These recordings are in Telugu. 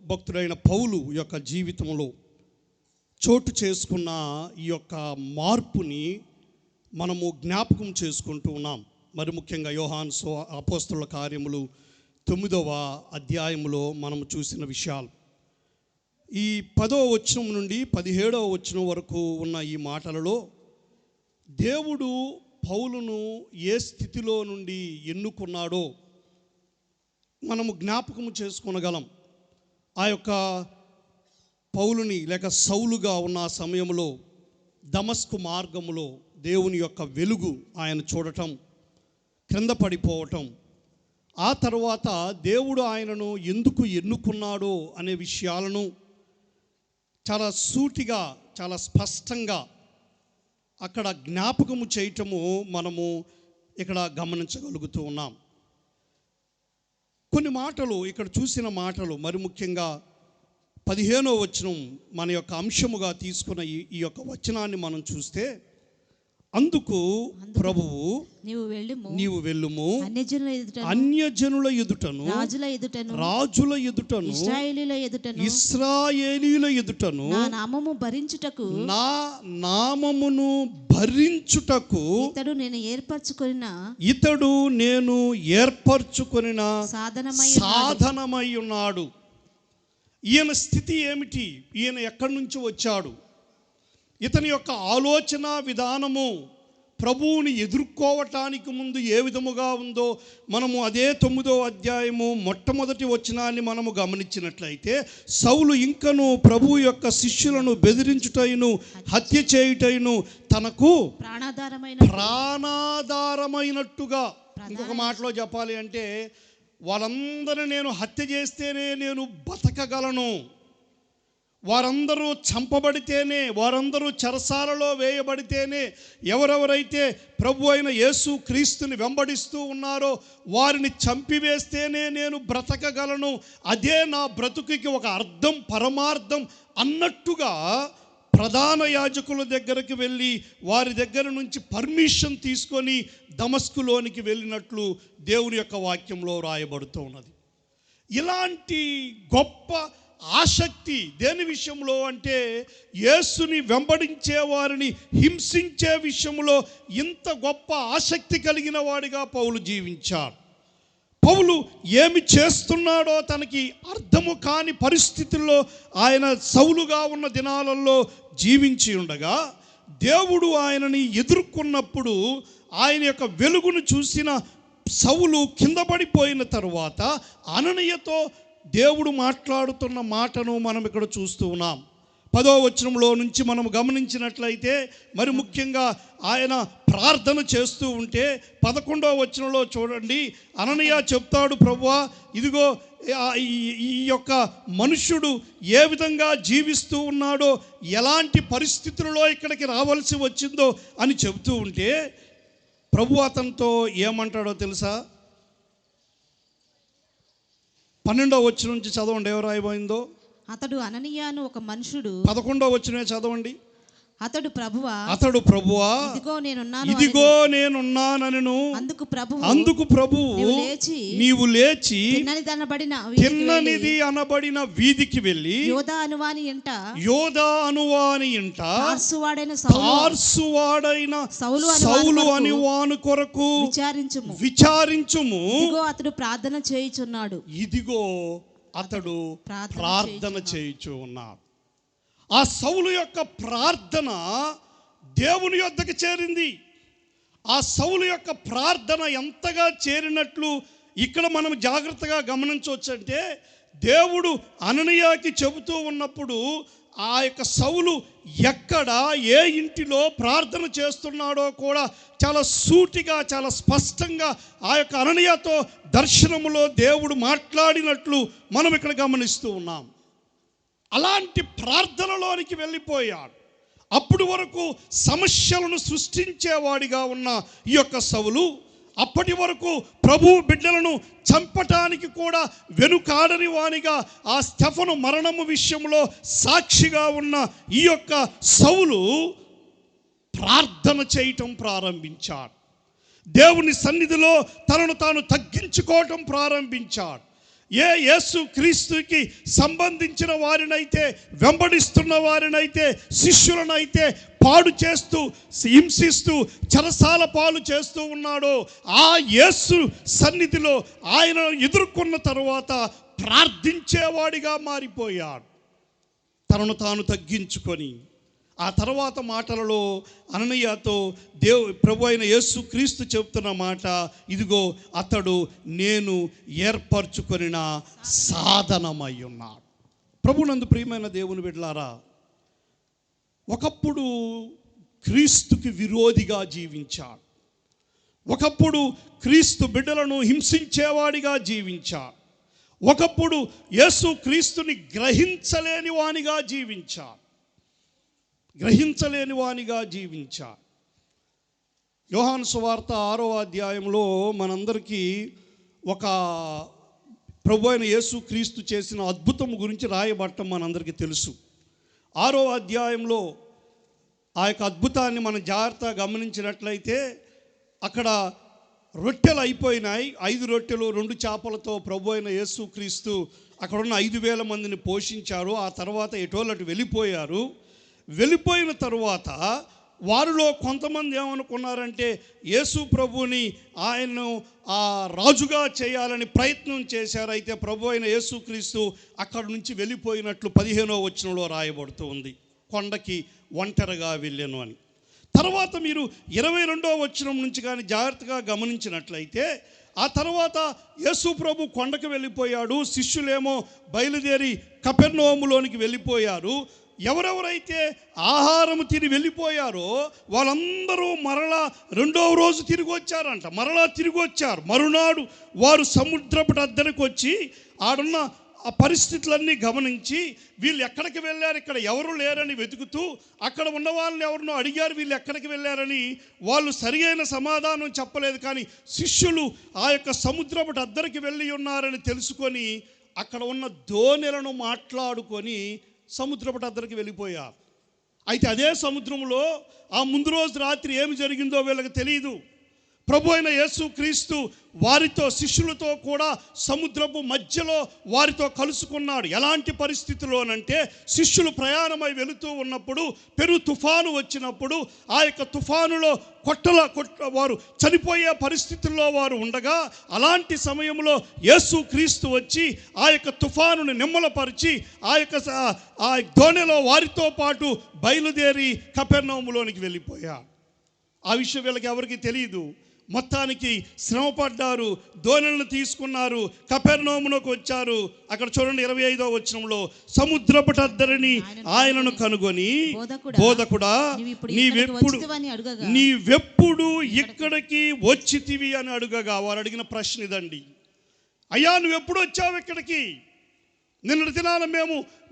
భక్తుడైన పౌలు యొక్క జీవితంలో చోటు చేసుకున్న ఈ యొక్క మార్పుని మనము జ్ఞాపకం చేసుకుంటూ ఉన్నాం. మరి ముఖ్యంగా యోహాను అపోస్తలుల కార్యములు 9వ అధ్యాయములో మనము చూసిన విషయాలు. ఈ 10వ వచనం నుండి 17వ వచనం వరకు ఉన్న ఈ మాటలలో దేవుడు పౌలును ఏ స్థితిలో నుండి ఎన్నుకున్నాడో మనము జ్ఞాపకం చేసుకొనగలం. ఆ యొక్క పౌలుని లేక సౌలుగా ఉన్న సమయంలో దమస్కు మార్గములో దేవుని యొక్క వెలుగు ఆయన చూడటం, క్రింద పడిపోవటం, ఆ తర్వాత దేవుడు ఆయనను ఎందుకు ఎన్నుకున్నాడో అనే విషయాలను చాలా సూటిగా, చాలా స్పష్టంగా అక్కడ జ్ఞాపకము చేయటము మనము ఇక్కడ గమనించగలుగుతూ ఉన్నాం. కొన్ని మాటలు ఇక్కడ చూసిన మాటలు, మరి ముఖ్యంగా 15వ వచనం మన యొక్క అంశముగా తీసుకున్న ఈ యొక్క వచనాన్ని మనం చూస్తే, అందుకు ప్రభువు నీవు వెళ్ళుము అన్యజనుల ఎదుటను రాజుల ఎదుటను ఇశ్రాయేలీయుల ఎదుటను నా నామమును భరించుటకు ఇతడు నేను ఏర్పరచుకొనిన సాధనమై ఉన్నాడు. ఈయన స్థితి ఏమిటి? ఈయన ఎక్కడి నుంచి వచ్చాడు? ఇతని యొక్క ఆలోచన విధానము ప్రభువుని ఎదుర్కోవటానికి ముందు ఏ విధముగా ఉందో మనము అదే 9వ అధ్యాయము మొట్టమొదటి వచనాన్ని మనము గమనించినట్లయితే, సౌలు ఇంకను ప్రభువు యొక్క శిష్యులను బెదిరించుటయును హత్య చేయుటయును తనకు ప్రాణాధారమైనట్టుగా, ఇంకొక మాటలో చెప్పాలి అంటే, వాళ్ళందరినీ నేను హత్య చేస్తేనే నేను బతకగలను, వారందరూ చంపబడితేనే, వారందరూ చెరసాలలో వేయబడితేనే, ఎవరెవరైతే ప్రభు అయిన యేసు క్రీస్తుని వెంబడిస్తూ ఉన్నారో వారిని చంపివేస్తేనే నేను బ్రతకగలను, అదే నా బ్రతుకుకి ఒక అర్థం, పరమార్థం అన్నట్టుగా ప్రధాన యాజకుల దగ్గరికి వెళ్ళి వారి దగ్గర నుంచి పర్మిషన్ తీసుకొని దమస్కులోనికి వెళ్ళినట్లు దేవుని యొక్క వాక్యంలో రాయబడుతూ ఉన్నది. ఇలాంటి గొప్ప ఆసక్తి దేని విషయంలో అంటే, యేసుని వెంబడించే వారిని హింసించే విషయంలో ఇంత గొప్ప ఆసక్తి కలిగిన వాడిగా పౌలు జీవించాడు. పౌలు ఏమి చేస్తున్నాడో తనకి అర్థము కాని పరిస్థితుల్లో ఆయన సౌలుగా ఉన్న దినాలలో జీవించి ఉండగా, దేవుడు ఆయనని ఎదుర్కొన్నప్పుడు ఆయన యొక్క వెలుగును చూసిన సౌలు కింద పడిపోయిన తరువాత అననీయతో దేవుడు మాట్లాడుతున్న మాటను మనం ఇక్కడ చూస్తూ ఉన్నాం. 10వ వచనంలో నుంచి మనం గమనించినట్లయితే, మరి ముఖ్యంగా ఆయన ప్రార్థన చేస్తూ ఉంటే 11వ వచనంలో చూడండి, అననీయ చెప్తాడు, ప్రభువా ఇదిగో ఈ యొక్క మనుష్యుడు ఏ విధంగా జీవిస్తూ ఉన్నాడో, ఎలాంటి పరిస్థితుల్లో ఇక్కడికి రావాల్సి వచ్చిందో అని చెబుతూ ఉంటే, ప్రభు అతనితో ఏమంటాడో తెలుసా? 12వ వచనం నుంచి చదవండి, ఎవరు రాయబోయిందో. అతడు అననీయాను ఒక మనుషుడు. 11వ వచనమే చదవండి. అతడు ప్రభువా ఇదిగో నేనున్నానను. అందుకు ప్రభువు నీవు లేచి తిన్ననిది అనబడిన వీధికి వెళ్ళి యోధా అనువాని ఇంట తార్సువాడైన సౌలు అనువాని కొరకు విచారించుము. అతడు ప్రార్థన చేయుచున్నాడు. ఇదిగో అతడు ప్రార్థన చేయుచు ఉన్నాడు. ఆ సౌలు యొక్క ప్రార్థన దేవుని యొద్దకు చేరింది. ఆ సౌలు యొక్క ప్రార్థన ఎంతగా చేరినట్లు ఇక్కడ మనం జాగ్రత్తగా గమనించవచ్చు అంటే, దేవుడు అననీయాకి చెబుతూ ఉన్నప్పుడు ఆ యొక్క సౌలు ఎక్కడ ఏ ఇంటిలో ప్రార్థన చేస్తున్నాడో కూడా చాలా సూటిగా, చాలా స్పష్టంగా ఆ యొక్క అననీయతో దర్శనములో దేవుడు మాట్లాడినట్లు మనం ఇక్కడ గమనిస్తూ ఉన్నాం. అలాంటి ప్రార్థనలోనికి వెళ్ళిపోయాడు. అప్పుడు వరకు సమస్యలను సృష్టించేవాడిగా ఉన్న ఈ యొక్క సౌలు అప్పటి వరకు ప్రభువు బిడ్డలను చంపటానికి కూడా వెనుకాడని వానిగా, ఆ స్టెఫను మరణము విషయంలో సాక్షిగా ఉన్న ఈ యొక్క సౌలు ప్రార్థన చేయటం ప్రారంభించాడు. దేవుని సన్నిధిలో తనను తాను తగ్గించుకోవటం ప్రారంభించాడు. యేసు క్రీస్తుకి సంబంధించిన వారినైతే, వెంబడిస్తున్న వారినైతే, శిష్యులనైతే పాడు చేస్తూ, హింసిస్తూ, చెరసాల పాలు చేస్తూ ఉన్నాడో ఆ యేసు సన్నిధిలో ఆయన ఎదుర్కొన్న తరువాత ప్రార్థించేవాడిగా మారిపోయాడు. తనను తాను తగ్గించుకొని ఆ తర్వాత మాటలలో అననీయతో ప్రభు అయిన యేసు క్రీస్తు చెప్తున్న మాట, ఇదిగో అతడు నేను ఏర్పరచుకొనిన సాధనమై ఉన్నాడు. ప్రభునందు ప్రియమైన దేవుని బిడ్డలారా, ఒకప్పుడు క్రీస్తుకి విరోధిగా జీవించాడు. ఒకప్పుడు క్రీస్తు బిడ్డలను హింసించేవాడిగా జీవించాడు. ఒకప్పుడు యేసు క్రీస్తుని గ్రహించలేని వానిగా జీవించాడు. యోహాను సువార్త 6వ అధ్యాయంలో మనందరికీ ఒక ప్రభు అయిన యేసు క్రీస్తు చేసిన అద్భుతం గురించి రాయబడటం మనందరికీ తెలుసు. 6వ అధ్యాయంలో ఆ యొక్క అద్భుతాన్ని మనం జాగ్రత్తగా గమనించినట్లయితే అక్కడ రొట్టెలు అయిపోయినాయి. 5 రొట్టెలు 2 చేపలతో ప్రభు అయిన యేసు క్రీస్తు అక్కడున్న 5,000 మందిని పోషించారు. ఆ తర్వాత ఎటోలటు వెళ్ళిపోయారు. వెళ్ళిపోయిన తరువాత వారిలో కొంతమంది ఏమనుకున్నారంటే యేసు ప్రభుని ఆయన్ను ఆ రాజుగా చేయాలని ప్రయత్నం చేశారు. అయితే ప్రభు అయిన యేసు క్రీస్తు అక్కడి నుంచి వెళ్ళిపోయినట్లు 15వ వచనంలో రాయబడుతూ ఉంది, కొండకి ఒంటరిగా వెళ్ళాను అని. తర్వాత మీరు 22వ వచనం నుంచి కానీ జాగ్రత్తగా గమనించినట్లయితే ఆ తర్వాత యేసు ప్రభు కొండకు వెళ్ళిపోయాడు. శిష్యులేమో బయలుదేరి కపెర్నహూములోనికి వెళ్ళిపోయారు. ఎవరెవరైతే ఆహారము తిని వెళ్ళిపోయారో వాళ్ళందరూ మరలా 2వ రోజు తిరిగి వచ్చారంట. మరునాడు వారు సముద్రపు అద్దరికి వచ్చి ఆడున్న ఆ పరిస్థితులన్నీ గమనించి వీళ్ళు ఎక్కడికి వెళ్ళారు, ఇక్కడ ఎవరు లేరని వెతుకుతూ అక్కడ ఉన్న వాళ్ళని ఎవరినో అడిగారు, వీళ్ళు ఎక్కడికి వెళ్ళారని. వాళ్ళు సరియైన సమాధానం చెప్పలేదు. కానీ శిష్యులు ఆ యొక్క సముద్రపు అద్దరికి వెళ్ళి ఉన్నారని తెలుసుకొని అక్కడ ఉన్న దోణెలను మాట్లాడుకొని సముద్రపు అద్దరికి వెళ్ళిపోయారు. అయితే అదే సముద్రంలో ఆ ముందు రోజు రాత్రి ఏమి జరిగిందో వీళ్ళకి తెలియదు. ప్రభు అయిన యేసు క్రీస్తు వారితో, శిష్యులతో కూడా సముద్రపు మధ్యలో వారితో కలుసుకున్నాడు. ఎలాంటి పరిస్థితిలోనంటే శిష్యులు ప్రయాణమై వెళుతూ ఉన్నప్పుడు పెను తుఫాను వచ్చినప్పుడు ఆ యొక్క తుఫానులో వారు చనిపోయే పరిస్థితుల్లో వారు ఉండగా, అలాంటి సమయంలో యేసు క్రీస్తు వచ్చి ఆ యొక్క తుఫానుని నిమ్మలపరిచి ఆ దోణిలో వారితో పాటు బయలుదేరి కపెర్నహూములోనికి వెళ్ళిపోయాడు. ఆ విషయం వీళ్ళకి ఎవరికి తెలియదు. మొత్తానికి శ్రమపడ్డారు, దోణులను తీసుకున్నారు, కపెర్నహూమునకు వచ్చారు. అక్కడ చూడండి 25వ వచనంలో, సముద్రపు అద్దరిని ఆయనను కనుగొని, బోధకుడా నీవెప్పుడు ఇక్కడికి వచ్చితివి అని అడుగగా, వారు అడిగిన ప్రశ్న ఇదండి. అయ్యా నువ్వెప్పుడు వచ్చావు ఇక్కడికి? నిన్నటి దినాన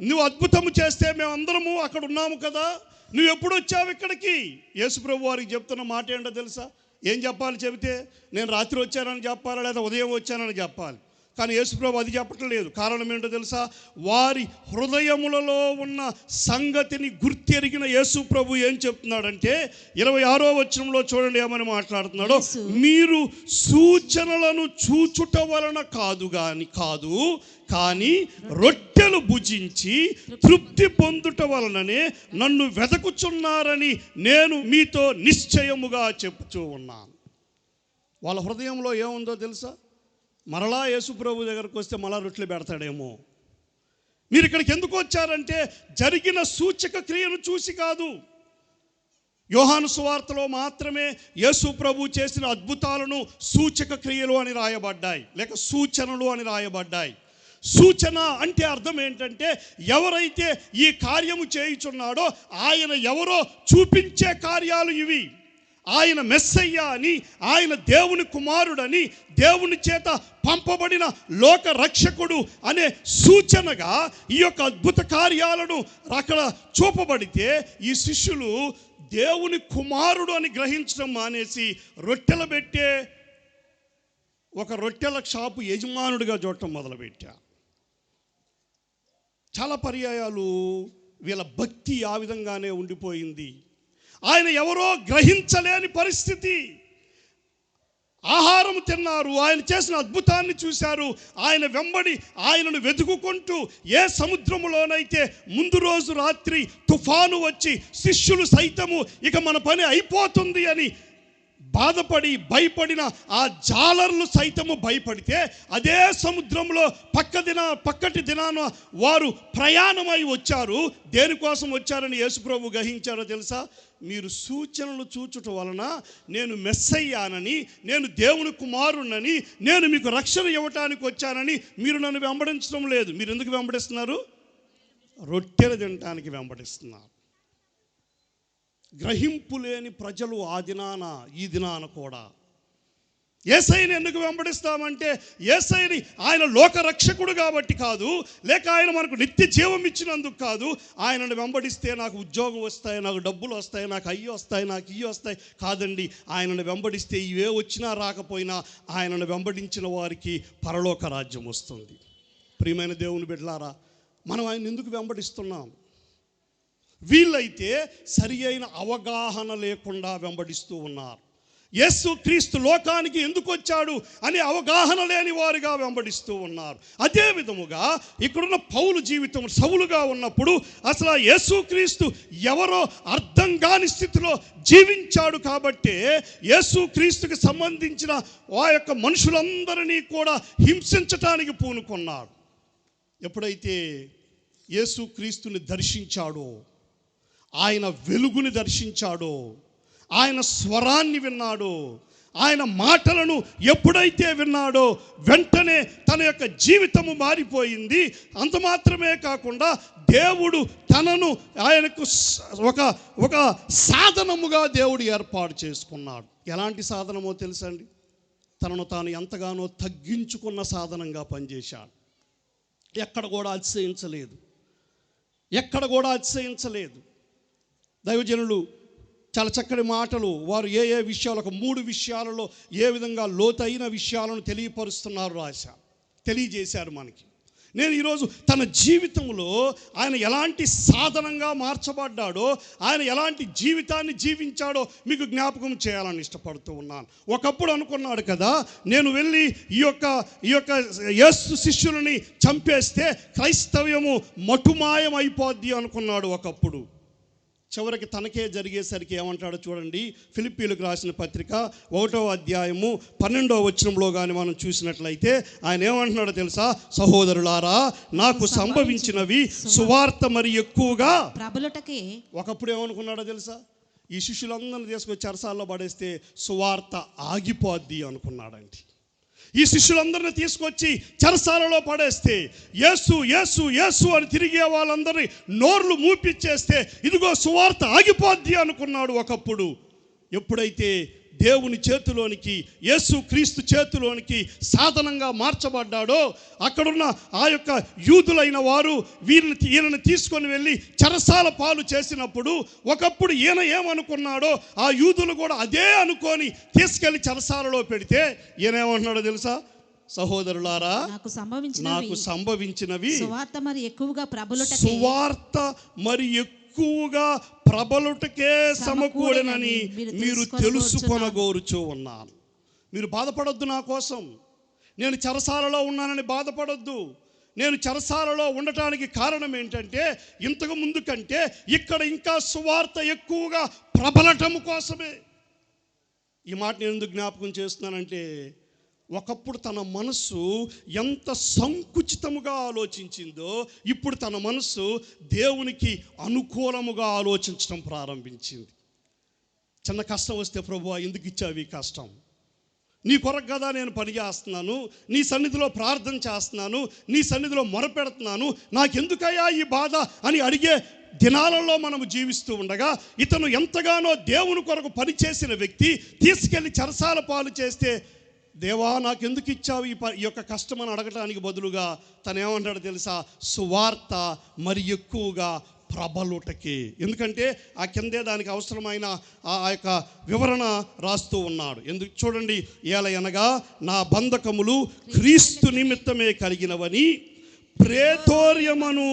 నువ్వు అద్భుతము చేస్తే మేమందరము అక్కడ ఉన్నాము కదా, నువ్వెప్పుడు వచ్చావు ఇక్కడికి? యేసు ప్రభు వారికి చెప్తున్న మాట ఏంటో తెలుసా? ఏం చెప్పాలి? చెబితే నేను రాత్రి వచ్చానని చెప్పాలి, లేదా ఉదయం వచ్చానని చెప్పాలి. కానీ యేసుప్రభు అది చెప్పట్లేదు. కారణం ఏంటో తెలుసా? వారి హృదయములలో ఉన్న సంగతిని గుర్తెరిగిన యేసుప్రభు ఏం చెప్తున్నాడంటే 26వ వచనంలో చూడండి ఏమని మాట్లాడుతున్నాడో, మీరు సూచనలను చూచుట వలన కాదు కానీ రొట్టెలు భుజించి తృప్తి పొందుట వలననే నన్ను వెదకుచున్నారని నేను మీతో నిశ్చయముగా చెప్తూ ఉన్నాను. వాళ్ళ హృదయంలో ఏముందో తెలుసా? మరలా యేసుప్రభు దగ్గరకు వస్తే మళ్ళా రొట్టెలు పెడతాడేమో. మీరు ఇక్కడికి ఎందుకు వచ్చారంటే జరిగిన సూచక క్రియను చూసి కాదు. యోహాను సువార్తలో మాత్రమే యేసు ప్రభు చేసిన అద్భుతాలను సూచక క్రియలు అని రాయబడ్డాయి, లేక సూచనలు అని రాయబడ్డాయి. సూచన అంటే అర్థం ఏంటంటే ఎవరైతే ఈ కార్యము చేయుచున్నాడో ఆయన ఎవరో చూపించే కార్యాలు ఇవి. ఆయన మెస్సయ్య అని, ఆయన దేవుని కుమారుడని, దేవుని చేత పంపబడిన లోక రక్షకుడు అనే సూచనగా ఈ యొక్క అద్భుత కార్యాలను అక్కడ చూపబడితే ఈ శిష్యులు దేవుని కుమారుడు అని గ్రహించడం మానేసి రొట్టెలు పెట్టే ఒక రొట్టెల షాపు యజమానుడిగా చూడటం మొదలుపెట్టారు. చాలా పర్యాయాలు వీళ్ళ భక్తి ఆ విధంగానే ఉండిపోయింది. ఆయన ఎవరో గ్రహించలేని పరిస్థితి. ఆహారం తిన్నారు, ఆయన చేసిన అద్భుతాన్ని చూశారు. ఆయన వెంబడి ఆయనను వెతుకుకుంటూ ఏ సముద్రములోనైతే ముందు రోజు రాత్రి తుఫాను వచ్చి శిష్యులు సైతము ఇక మన పని అయిపోతుంది అని బాధపడి భయపడిన ఆ జాలర్లు సైతము భయపడితే, అదే సముద్రంలో పక్కటి దినాన వారు ప్రయాణమై వచ్చారు. దేనికోసం వచ్చారని యేసుప్రభు గ్రహించారో తెలుసా? మీరు సూచనలు చూచుట వలన నేను మెస్సయ్యానని, నేను దేవుని కుమారుణ్ణని, నేను మీకు రక్షణ ఇవ్వటానికి వచ్చానని మీరు నన్ను వెంబడించడం లేదు. మీరు ఎందుకు వెంబడిస్తున్నారు? రొట్టెలు తినటానికి వెంబడిస్తున్నారు. గ్రహింపు లేని ప్రజలు ఆ దినాన ఈ దినాన కూడా యేసయ్యని ఎందుకు వెంబడిస్తామంటే, యేసయ్యని ఆయన లోక రక్షకుడు కాబట్టి కాదు, లేక ఆయన మనకు నిత్య జీవం ఇచ్చినందుకు కాదు. ఆయనను వెంబడిస్తే నాకు ఉద్యోగం వస్తాయి, నాకు డబ్బులు వస్తాయి, నాకు అయ్యి వస్తాయి, నాకు ఇవి వస్తాయి కాదండి. ఆయనను వెంబడిస్తే ఇవే వచ్చినా రాకపోయినా ఆయనను వెంబడించిన వారికి పరలోక రాజ్యం వస్తుంది. ప్రియమైన దేవుని బిడ్డలారా, మనం ఆయన ఎందుకు వెంబడిస్తున్నాం? వీళ్ళైతే సరి అయిన అవగాహన లేకుండా వెంబడిస్తూ ఉన్నారు. యేసు క్రీస్తు లోకానికి ఎందుకు వచ్చాడు అని అవగాహన లేని వారుగా వెంబడిస్తూ ఉన్నారు. అదే విధముగా ఇక్కడున్న పౌలు జీవితం సౌలుగా ఉన్నప్పుడు అసలు యేసు క్రీస్తు ఎవరో అర్థం కాని స్థితిలో జీవించాడు కాబట్టి యేసు క్రీస్తుకి సంబంధించిన ఆ యొక్క మనుషులందరినీ కూడా హింసించటానికి పూనుకున్నాడు. ఎప్పుడైతే యేసు క్రీస్తుని దర్శించాడో, ఆయన వెలుగుని దర్శించాడో, ఆయన స్వరాన్ని విన్నాడో, ఆయన మాటలను ఎప్పుడైతే విన్నాడో వెంటనే తన యొక్క జీవితము మారిపోయింది. అంత మాత్రమే కాకుండా దేవుడు తనను ఆయనకు ఒక సాధనముగా దేవుడు ఏర్పాటు చేసుకున్నాడు. ఎలాంటి సాధనమో తెలుసండి? తనను తాను ఎంతగానో తగ్గించుకున్న సాధనంగా పనిచేశాడు. ఎక్కడ కూడా అతిశయించలేదు. దైవజనులు చాలా చక్కటి మాటలు వారు ఏ విషయాలు, ఒక 3 విషయాలలో ఏ విధంగా లోతైన విషయాలను తెలియజేశారు మనకి. నేను ఈరోజు తన జీవితంలో ఆయన ఎలాంటి సాధనంగా మార్చబడ్డాడో, ఆయన ఎలాంటి జీవితాన్ని జీవించాడో మీకు జ్ఞాపకం చేయాలని ఇష్టపడుతూ ఉన్నాను. ఒకప్పుడు అనుకున్నాడు కదా, నేను వెళ్ళి ఈ యొక్క యేసు శిష్యులని చంపేస్తే క్రైస్తవ్యము మటుమాయం అయిపోద్ది అనుకున్నాడు ఒకప్పుడు. చివరికి తనకే జరిగేసరికి ఏమంటాడో చూడండి. ఫిలిప్పీలకు రాసిన పత్రిక 1వ అధ్యాయము 12వ వచనంలో కానీ మనం చూసినట్లయితే ఆయన ఏమంటున్నాడో తెలుసా? సహోదరులారా, నాకు సంభవించినవి సువార్త మరి ఎక్కువగా ప్రబలుటకే. ఒకప్పుడు ఏమనుకున్నాడో తెలుసా? ఈ శిష్యులందరినీ తీసుకొచ్చి చెరసాల్లో పడేస్తే సువార్త ఆగిపోద్ది అనుకున్నాడండి. ఈ శిష్యులందరినీ తీసుకొచ్చి చెరసాలలో పడేస్తే యేసు యేసు యేసు అని తిరిగే వాళ్ళందరినీ నోర్లు మూపిచ్చేస్తే ఇదిగో సువార్త ఆగిపోద్ది అనుకున్నాడు ఒకప్పుడు. ఎప్పుడైతే దేవుని చేతిలోనికి, యేసు క్రీస్తు చేతిలోనికి సాధనంగా మార్చబడ్డాడో, అక్కడున్న ఆ యొక్క యూదులైన వారు ఈయనను తీసుకొని వెళ్ళి చెరసాల పాలు చేసినప్పుడు ఒకప్పుడు ఈయన ఏమనుకున్నాడో ఆ యూదులు కూడా అదే అనుకొని తీసుకెళ్ళి చెరసాలలో పెడితే ఈయన ఏమంటున్నాడో తెలుసా? సహోదరులారా, నాకు సంభవించినవి సువార్త మరి ఎక్కువగా ప్రబలుటకే సమకూడనని మీరు తెలుసుకొనగోరుచూ ఉన్నాను. మీరు బాధపడొద్దు నా కోసం. నేను చెరసాలలో ఉన్నానని బాధపడొద్దు. నేను చెరసాలలో ఉండటానికి కారణం ఏంటంటే, ఇంతకు ముందు కంటే ఇక్కడ ఇంకా సువార్త ఎక్కువగా ప్రబలటము కోసమే. ఈ మాట నేను ఎందుకు జ్ఞాపకం చేస్తున్నానంటే, ఒకప్పుడు తన మనస్సు ఎంత సంకుచితముగా ఆలోచించిందో ఇప్పుడు తన మనస్సు దేవునికి అనుకూలముగా ఆలోచించడం ప్రారంభించింది. చిన్న కష్టం వస్తే, ప్రభువా ఎందుకు ఇచ్చావు ఈ కష్టం? నీ కొరకు కదా నేను పని చేస్తున్నాను, నీ సన్నిధిలో ప్రార్థన చేస్తున్నాను, నీ సన్నిధిలో మొరపెడుతున్నాను, నాకెందుకయ్యా ఈ బాధ అని అడిగే దినాలలో మనము జీవిస్తూ ఉండగా, ఇతను ఎంతగానో దేవుని కొరకు పనిచేసిన వ్యక్తి తీసుకెళ్ళి చెరసాల పాలు చేస్తే, దేవా నాకెందుకు ఇచ్చావు ఈ యొక్క కష్టం అని అడగటానికి బదులుగా తను ఏమంటాడో తెలుసా? సువార్త మరి ఎక్కువగా ప్రబలుటకే. ఎందుకంటే ఆ కిందే దానికి అవసరమైన ఆ యొక్క వివరణ రాస్తూ ఉన్నాడు. ఎందుకు చూడండి, ఏలయనగా నా బంధకములు క్రీస్తు నిమిత్తమే కలిగినవని ప్రేతోర్యమను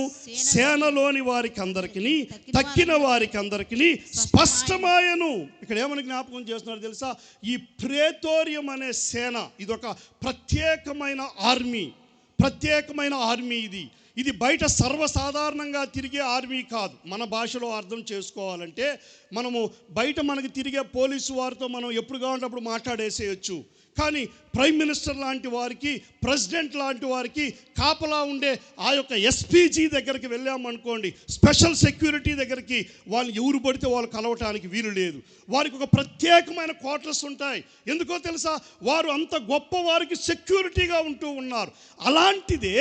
సేనలోని వారికి అందరికి తక్కిన వారికి అందరికి స్పష్టమాయను. ఇక్కడ ఏమని జ్ఞాపకం చేస్తున్నారు తెలుసా? ఈ ప్రేతోర్యం అనే సేన ఇదొక ప్రత్యేకమైన ఆర్మీ. ఇది బయట సర్వసాధారణంగా తిరిగే ఆర్మీ కాదు. మన భాషలో అర్థం చేసుకోవాలంటే మనము బయట మనకి తిరిగే పోలీసు వారితో మనం ఎప్పుడు కావాలంటే అప్పుడు మాట్లాడేసేయచ్చు. కానీ ప్రైమ్ మినిస్టర్ లాంటి వారికి, ప్రెసిడెంట్ లాంటి వారికి కాపలా ఉండే ఆ యొక్క ఎస్పీజీ దగ్గరికి వెళ్ళామనుకోండి, స్పెషల్ సెక్యూరిటీ దగ్గరికి వాళ్ళు ఎవరు పడితే వాళ్ళు కలవటానికి వీలు లేదు. వారికి ఒక ప్రత్యేకమైన క్వార్టర్స్ ఉంటాయి. ఎందుకో తెలుసా? వారు అంత గొప్ప వారికి సెక్యూరిటీగా ఉంటూ ఉన్నారు. అలాంటిదే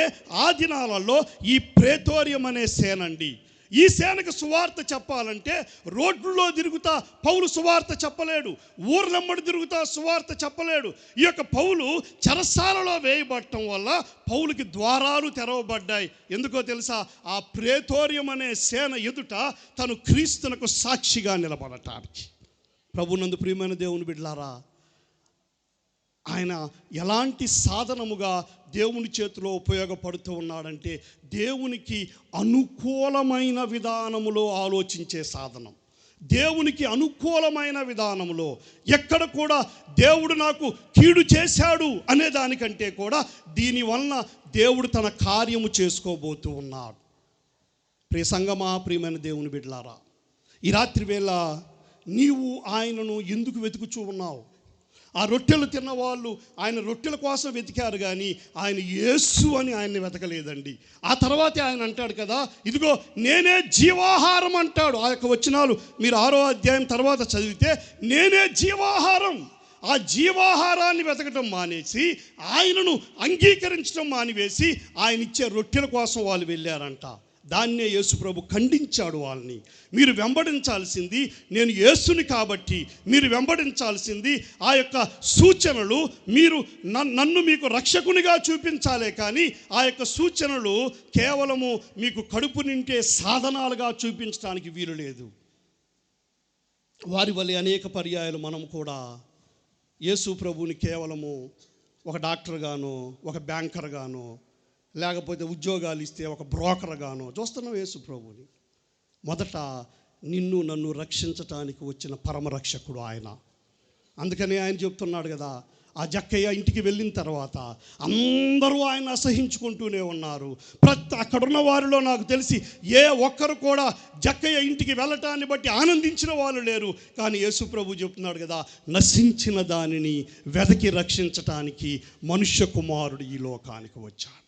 ఆ దినాలలో ఈ ప్రేతోర్యం అనే సేనండి. ఈ సేనకు సువార్త చెప్పాలంటే రోడ్లలో తిరుగుతా పౌలు సువార్త చెప్పలేడు, ఊర్లమ్మడి తిరుగుతా సువార్త చెప్పలేడు. ఈ యొక్క పౌలు చెరసాలలో వేయబడటం వల్ల పౌలుకి ద్వారాలు తెరవబడ్డాయి. ఎందుకో తెలుసా? ఆ ప్రేతోర్యం అనే సేన ఎదుట తను క్రీస్తునకు సాక్షిగా నిలబడటానికి. ప్రభునందు ప్రియమైన దేవుని బిడ్డలారా, ఆయన ఎలాంటి సాధనముగా దేవుని చేతిలో ఉపయోగపడుతూ ఉన్నాడంటే దేవునికి అనుకూలమైన విధానములో ఆలోచించే సాధనం. దేవునికి అనుకూలమైన విధానములో ఎక్కడ కూడా దేవుడు నాకు కీడు చేశాడు అనే దానికంటే కూడా దీనివలన దేవుడు తన కార్యము చేసుకోబోతూ ఉన్నాడు. ప్రియ సంగమా, ప్రియమైన దేవుని బిడ్డలారా, ఈ రాత్రి వేళ నీవు ఆయనను ఎందుకు వెతుకుచూ ఉన్నావు? ఆ రొట్టెలు తిన్నవాళ్ళు ఆయన రొట్టెల కోసం వెతికారు, కానీ ఆయన యేసు అని ఆయన్ని వెతకలేదండి. ఆ తర్వాతే ఆయన అంటాడు కదా, ఇదిగో నేనే జీవాహారం అంటాడు. ఆ యొక్క వచనాలు మీరు 6వ అధ్యాయం తర్వాత చదివితే నేనే జీవాహారం. ఆ జీవాహారాన్ని వెతకటం మానేసి ఆయనను అంగీకరించడం మానివేసి ఆయన ఇచ్చే రొట్టెల కోసం వాళ్ళు వెళ్ళారంట. దాన్నే యేసు ప్రభు ఖండించాడు వాళ్ళని. మీరు వెంబడించాల్సింది నేను యేసుని కాబట్టి మీరు వెంబడించాల్సింది ఆ యొక్క సూచనలు. మీరు నన్ను మీకు రక్షకునిగా చూపించాలే కానీ ఆ యొక్క సూచనలు కేవలము మీకు కడుపు నింటే సాధనాలుగా చూపించడానికి వీలు లేదు. వారి వలె అనేక పర్యాయాలు మనం కూడా యేసు ప్రభువుని కేవలము ఒక డాక్టర్ గానో, ఒక బ్యాంకర్ గానో, లేకపోతే ఉద్యోగాలు ఇస్తే ఒక బ్రోకర్ గానో చూస్తున్నాం యేసు ప్రభువుని. మొదట నిన్ను నన్ను రక్షించటానికి వచ్చిన పరమరక్షకుడు ఆయన. అందుకని ఆయన చెప్తున్నాడు కదా, ఆ జక్కయ్య ఇంటికి వెళ్ళిన తర్వాత అందరూ ఆయన అసహించుకుంటూనే ఉన్నారు. అక్కడున్న వారిలో నాకు తెలిసి ఏ ఒక్కరు కూడా జక్కయ్య ఇంటికి వెళ్ళటాన్ని బట్టి ఆనందించిన వాళ్ళు లేరు. కానీ యేసు ప్రభు చెప్తున్నాడు కదా, నశించిన దానిని వెదకి రక్షించటానికి మనుష్య కుమారుడు ఈ లోకానికి వచ్చాడు.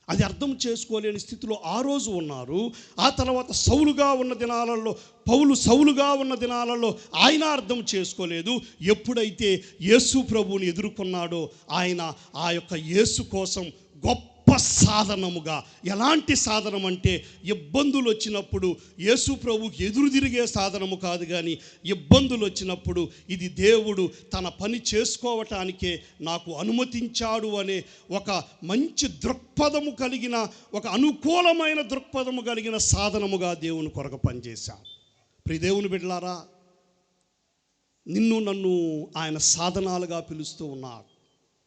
అది అర్థం చేసుకోలేని స్థితిలో ఆ రోజు ఉన్నారు. ఆ తర్వాత సౌలుగా ఉన్న దినాలలో, పౌలు సౌలుగా ఉన్న దినాలలో ఆయన అర్థం చేసుకోలేదు. ఎప్పుడైతే యేసు ప్రభువుని ఎదుర్కొన్నాడో ఆయన ఆ యొక్క యేసు కోసం గొప్ప సాధనముగా, ఎలాంటి సాధనం అంటే ఇబ్బందులు వచ్చినప్పుడు యేసు ప్రభువుకి ఎదురు తిరిగే సాధనము కాదు, కానీ ఇబ్బందులు వచ్చినప్పుడు ఇది దేవుడు తన పని చేసుకోవటానికే నాకు అనుమతించాడు అనే ఒక మంచి దృక్పథము కలిగిన, ఒక అనుకూలమైన దృక్పథము కలిగిన సాధనముగా దేవుని కొరకు పనిచేశాడు. ప్రియ దేవుని బిడ్డలారా, నిన్ను నన్ను ఆయన సాధనాలుగా పిలుస్తూ ఉన్నాడు.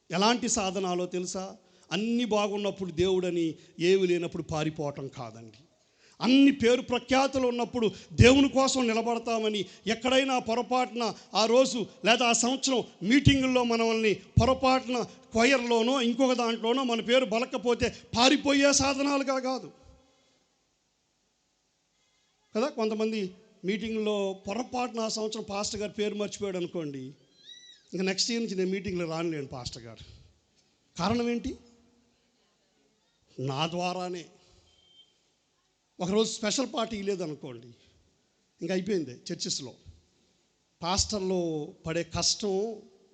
ఎలాంటి సాధనాలో తెలుసా? అన్ని బాగున్నప్పుడు దేవుడని, ఏవి లేనప్పుడు పారిపోవటం కాదండి. అన్ని పేరు ప్రఖ్యాతులు ఉన్నప్పుడు దేవుని కోసం నిలబడతామని ఎక్కడైనా పొరపాటున ఆ రోజు లేదా ఆ సంవత్సరం మీటింగుల్లో మనల్ని పొరపాటున క్వైర్లోనో ఇంకొక దాంట్లోనో మన పేరు బలకపోతే పారిపోయే సాధనాలుగా కాదు కదా. కొంతమంది మీటింగ్లో పొరపాటున ఆ సంవత్సరం పాస్టర్ గారు పేరు మర్చిపోయాడు అనుకోండి, ఇంకా నెక్స్ట్ ఇయర్ నుంచి నేను మీటింగ్లో రానిలేను పాస్టర్ గారు. కారణం ఏంటి? నా ద్వారానే. ఒకరోజు స్పెషల్ పార్టీ లేదనుకోండి, ఇంకా అయిపోయింది. చర్చెస్లో పాస్టర్లో పడే కష్టం,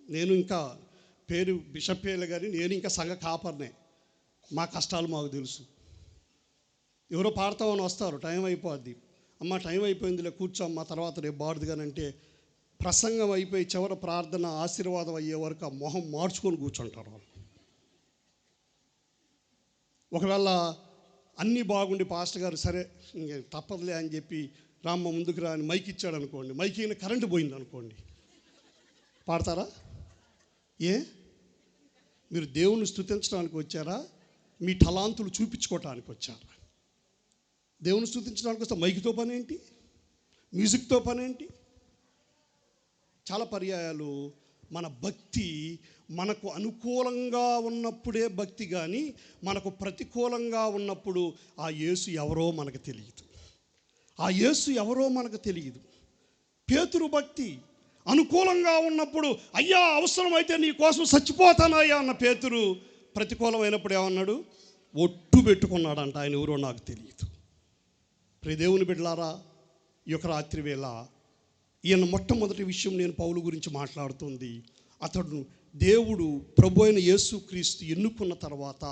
నేను ఇంకా పేరు బిషప్ పేర్లు కానీ నేను ఇంకా సంఘ కాపర్నే, మా కష్టాలు మాకు తెలుసు. ఎవరో పాడతామని వస్తారు, టైం అయిపోద్ది, అమ్మ టైం అయిపోయిందిలే కూర్చోమ్మ తర్వాత రేపు బాడుది కానీ అంటే ప్రసంగం అయిపోయి చివరి ప్రార్థన ఆశీర్వాదం అయ్యే వరకు ఆ మొహం మార్చుకొని కూర్చుంటారు వాళ్ళు. ఒకవేళ అన్నీ బాగుండి పాస్టర్ గారు సరే ఇంక తప్పదులే అని చెప్పి రామ్మ ముందుకు రా అని మైక్ ఇచ్చాడు అనుకోండి, మైక్ అయిన కరెంటు పోయింది అనుకోండి, పాడతారా? ఏ మీరు దేవుని స్తుతించడానికి వచ్చారా మీ తలాంతులు చూపించుకోవటానికి వచ్చారు. దేవుని స్తుతించడానికి వస్తే మైక్తో పని ఏంటి, మ్యూజిక్తో పని ఏంటి? చాలా పర్యాయాలు మన భక్తి మనకు అనుకూలంగా ఉన్నప్పుడే భక్తి, కానీ మనకు ప్రతికూలంగా ఉన్నప్పుడు ఆ యేసు ఎవరో మనకు తెలియదు. ఆ యేసు ఎవరో మనకు తెలియదు. పేతురు భక్తి అనుకూలంగా ఉన్నప్పుడు, అయ్యా అవసరమైతే నీ కోసం చచ్చిపోతానయ్యా అన్న పేతురు, ప్రతికూలమైనప్పుడు ఏమన్నాడు? ఒట్టు పెట్టుకున్నాడంట, ఆయన ఎవరో నాకు తెలియదు. ప్రియ దేవుని బిడ్డలారా, ఈ యొక్క రాత్రి వేళ ఈయన మొట్టమొదటి విషయం నేను పౌలు గురించి మాట్లాడుతుంది. అతడు దేవుడు ప్రభు అయిన యేసుక్రీస్తు ఎన్నుకున్న తర్వాత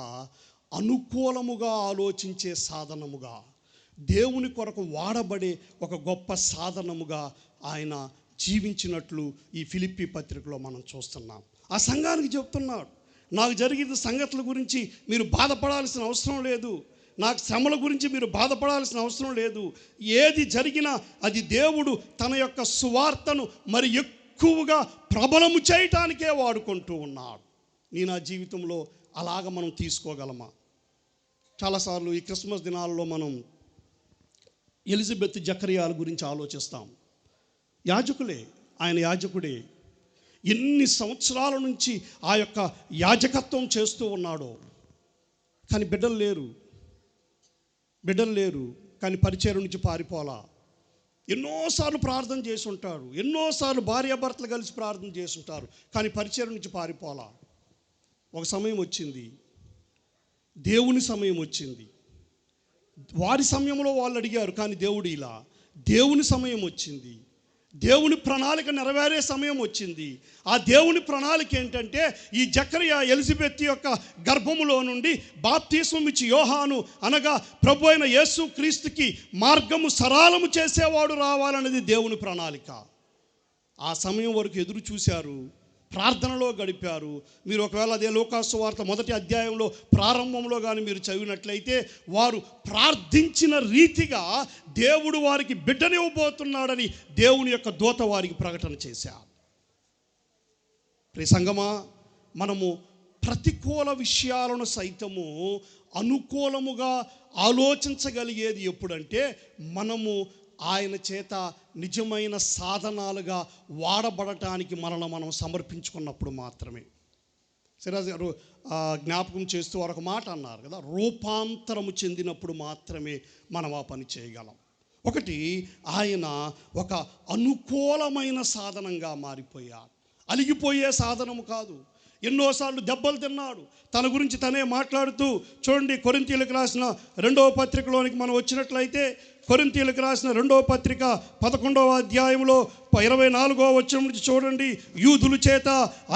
అనుకూలముగా ఆలోచించే సాధనముగా, దేవుని కొరకు వాడబడే ఒక గొప్ప సాధనముగా ఆయన జీవించినట్లు ఈ ఫిలిప్పీ పత్రికలో మనం చూస్తున్నాం. ఆ సంఘానికి చెప్తున్నాడు, నాకు జరిగిన సంగతుల గురించి మీరు బాధపడాల్సిన అవసరం లేదు, నాకు శ్రమల గురించి మీరు బాధపడాల్సిన అవసరం లేదు. ఏది జరిగినా అది దేవుడు తన యొక్క సువార్తను మరి ఎక్కువగా ప్రబలము చేయటానికే వాడుకుంటూ ఉన్నాడు. నీ నా జీవితంలో అలాగ మనం తీసుకోగలమా? చాలాసార్లు ఈ క్రిస్మస్ దినాల్లో మనం ఎలిజబెత్ జకరియాల గురించి ఆలోచిస్తాం. యాజకులే, ఆయన యాజకుడే. ఎన్ని సంవత్సరాల నుంచి ఆ యొక్క యాజకత్వం చేస్తూ ఉన్నాడో, కానీ బిడ్డలు లేరు, కానీ పరిచయం నుంచి పారిపోలా. ఎన్నోసార్లు ప్రార్థన చేసి ఉంటారు, ఎన్నోసార్లు భార్యాభర్తలు కలిసి ప్రార్థన చేసి ఉంటారు, కానీ పరిచయం నుంచి పారిపోలా. ఒక సమయం వచ్చింది, దేవుని సమయం వచ్చింది. వారి సమయంలో వాళ్ళు అడిగారు, కానీ దేవుడు ఇలా. దేవుని సమయం వచ్చింది, దేవుని ప్రణాళిక నెరవేరే సమయం వచ్చింది. ఆ దేవుని ప్రణాళిక ఏంటంటే, ఈ జకరియా ఎలిజబెత్ యొక్క గర్భములో నుండి బాప్తిస్మం ఇచ్చి యోహాను అనగా ప్రభు అయిన యేసుక్రీస్తుకి మార్గము సరళము చేసేవాడు రావాలనేది దేవుని ప్రణాళిక. ఆ సమయం వరకు ఎదురు చూశారు, ప్రార్థనలో గడిపారు. మీరు ఒకవేళ అదే లూకాసు వార్త 1వ అధ్యాయంలో ప్రారంభంలో కానీ మీరు చదివినట్లయితే, వారు ప్రార్థించిన రీతిగా దేవుడు వారికి బిడ్డనివ్వబోతున్నాడని దేవుని యొక్క దూత వారికి ప్రకటన చేశారు. ప్రియ సంగమా, మనము ప్రతికూల విషయాలను సైతము అనుకూలముగా ఆలోచించగలిగేది ఎప్పుడంటే, మనము ఆయన చేత నిజమైన సాధనాలుగా వాడబడటానికి మనల్ని మనం సమర్పించుకున్నప్పుడు మాత్రమే. సిరాజ్ గారు జ్ఞాపకం చేస్తూ వారు ఒక మాట అన్నారు కదా, రూపాంతరము చెందినప్పుడు మాత్రమే మనం ఆ పని చేయగలం. ఒకటి, ఆయన ఒక అనుకూలమైన సాధనంగా మారిపోయాడు, అలిగిపోయే సాధనము కాదు. ఎన్నోసార్లు దెబ్బలు తిన్నాడు. తన గురించి తనే మాట్లాడుతూ చూడండి, కొరింథీయులకు రాసిన 2వ పత్రికలోనికి మనం వచ్చినట్లయితే, కొరింథీయులకు రాసిన 2వ పత్రిక 11వ అధ్యాయంలో 24వ వచనం నుంచి చూడండి. యూదుల చేత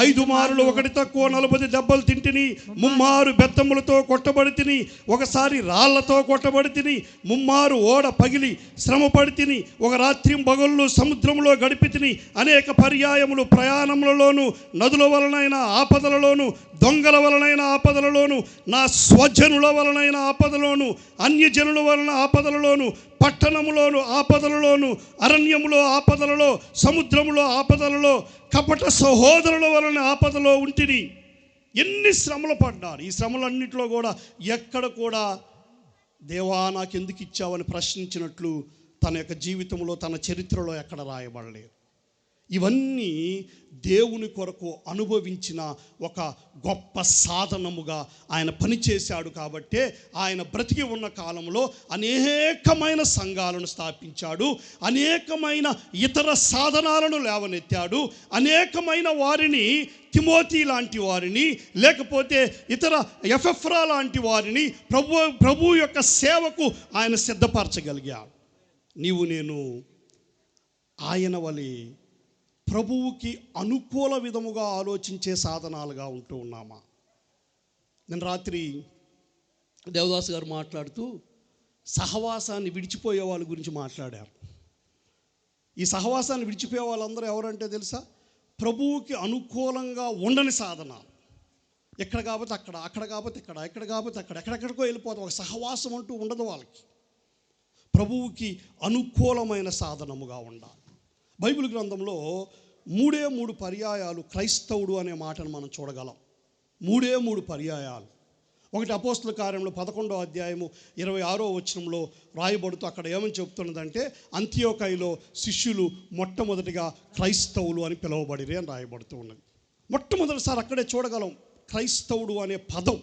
5 మారులు, 1 తక్కువ 40 దెబ్బలు తింటిని, 3 మారు బెత్తములతో కొట్టబడి తిని, ఒకసారి రాళ్లతో కొట్టబడి తిని, 3 మారు ఓడ పగిలి శ్రమపడి తిని, ఒక రాత్రి పగళ్ళు సముద్రంలో గడిపి తిని, అనేక పర్యాయములు ప్రయాణములలోను, నదుల వలనైన ఆపదలలోను, దొంగల వలనైన ఆపదలలోను, నా స్వజనుల వలనైన ఆపదలోను, అన్యజనుల వలన ఆపదలలోను, పట్టణములోను ఆపదలలోను, అరణ్యములో ఆపదలలో, సముద్రములో ఆపదలలో, కపట సహోదరుల వలన ఆపదలో ఉంటిని. ఎన్ని శ్రమలు పడ్డారు. ఈ శ్రమలన్నింటిలో కూడా ఎక్కడ కూడా దేవా నాకెందుకు ఇచ్చావని ప్రశ్నించినట్లు తన యొక్క జీవితంలో, తన చరిత్రలో ఎక్కడ రాయబడలేదు. ఇవన్నీ దేవుని కొరకు అనుభవించిన ఒక గొప్ప సాధనముగా ఆయన పనిచేశాడు. కాబట్టే ఆయన బ్రతికి ఉన్న కాలంలో అనేకమైన సంఘాలను స్థాపించాడు, అనేకమైన ఇతర సాధనాలను లేవనెత్తాడు, అనేకమైన వారిని, తిమోతి లాంటి వారిని, లేకపోతే ఇతర ఎఫెఫ్రా లాంటి వారిని ప్రభు యొక్క సేవకు ఆయన సిద్ధపరచగలిగాడు. నీవు నేను ఆయన వలె ప్రభువుకి అనుకూల విధముగా ఆలోచించే సాధనాలుగా ఉంటూ ఉన్నామా? నేను రాత్రి దేవదాస్ గారు మాట్లాడుతూ సహవాసాన్ని విడిచిపోయే వాళ్ళ గురించి మాట్లాడారు. ఈ సహవాసాన్ని విడిచిపోయే వాళ్ళందరూ ఎవరంటే తెలుసా? ప్రభువుకి అనుకూలంగా ఉండని సాధనాలు. ఎక్కడ కాకపోతే అక్కడ, అక్కడ కాకపోతే ఇక్కడ, ఎక్కడ కాకపోతే అక్కడ, ఎక్కడెక్కడికో వెళ్ళిపోతాం. ఒక సహవాసం అంటూ ఉండదు వాళ్ళకి. ప్రభువుకి అనుకూలమైన సాధనముగా ఉండాలి. బైబిల్ గ్రంథంలో 3 పర్యాయాలు క్రైస్తవుడు అనే మాటను మనం చూడగలం. 3 పర్యాయాలు. ఒకటి అపోస్తుల కార్యంలో 11వ అధ్యాయము 26వ వచనంలో రాయబడుతూ అక్కడ ఏమని చెప్తున్నదంటే, అంతియోకయలో శిష్యులు మొట్టమొదటిగా క్రైస్తవులు అని పిలువబడిరి అని రాయబడుతూ ఉన్నది. మొట్టమొదటిసారి అక్కడే చూడగలం క్రైస్తవుడు అనే పదం.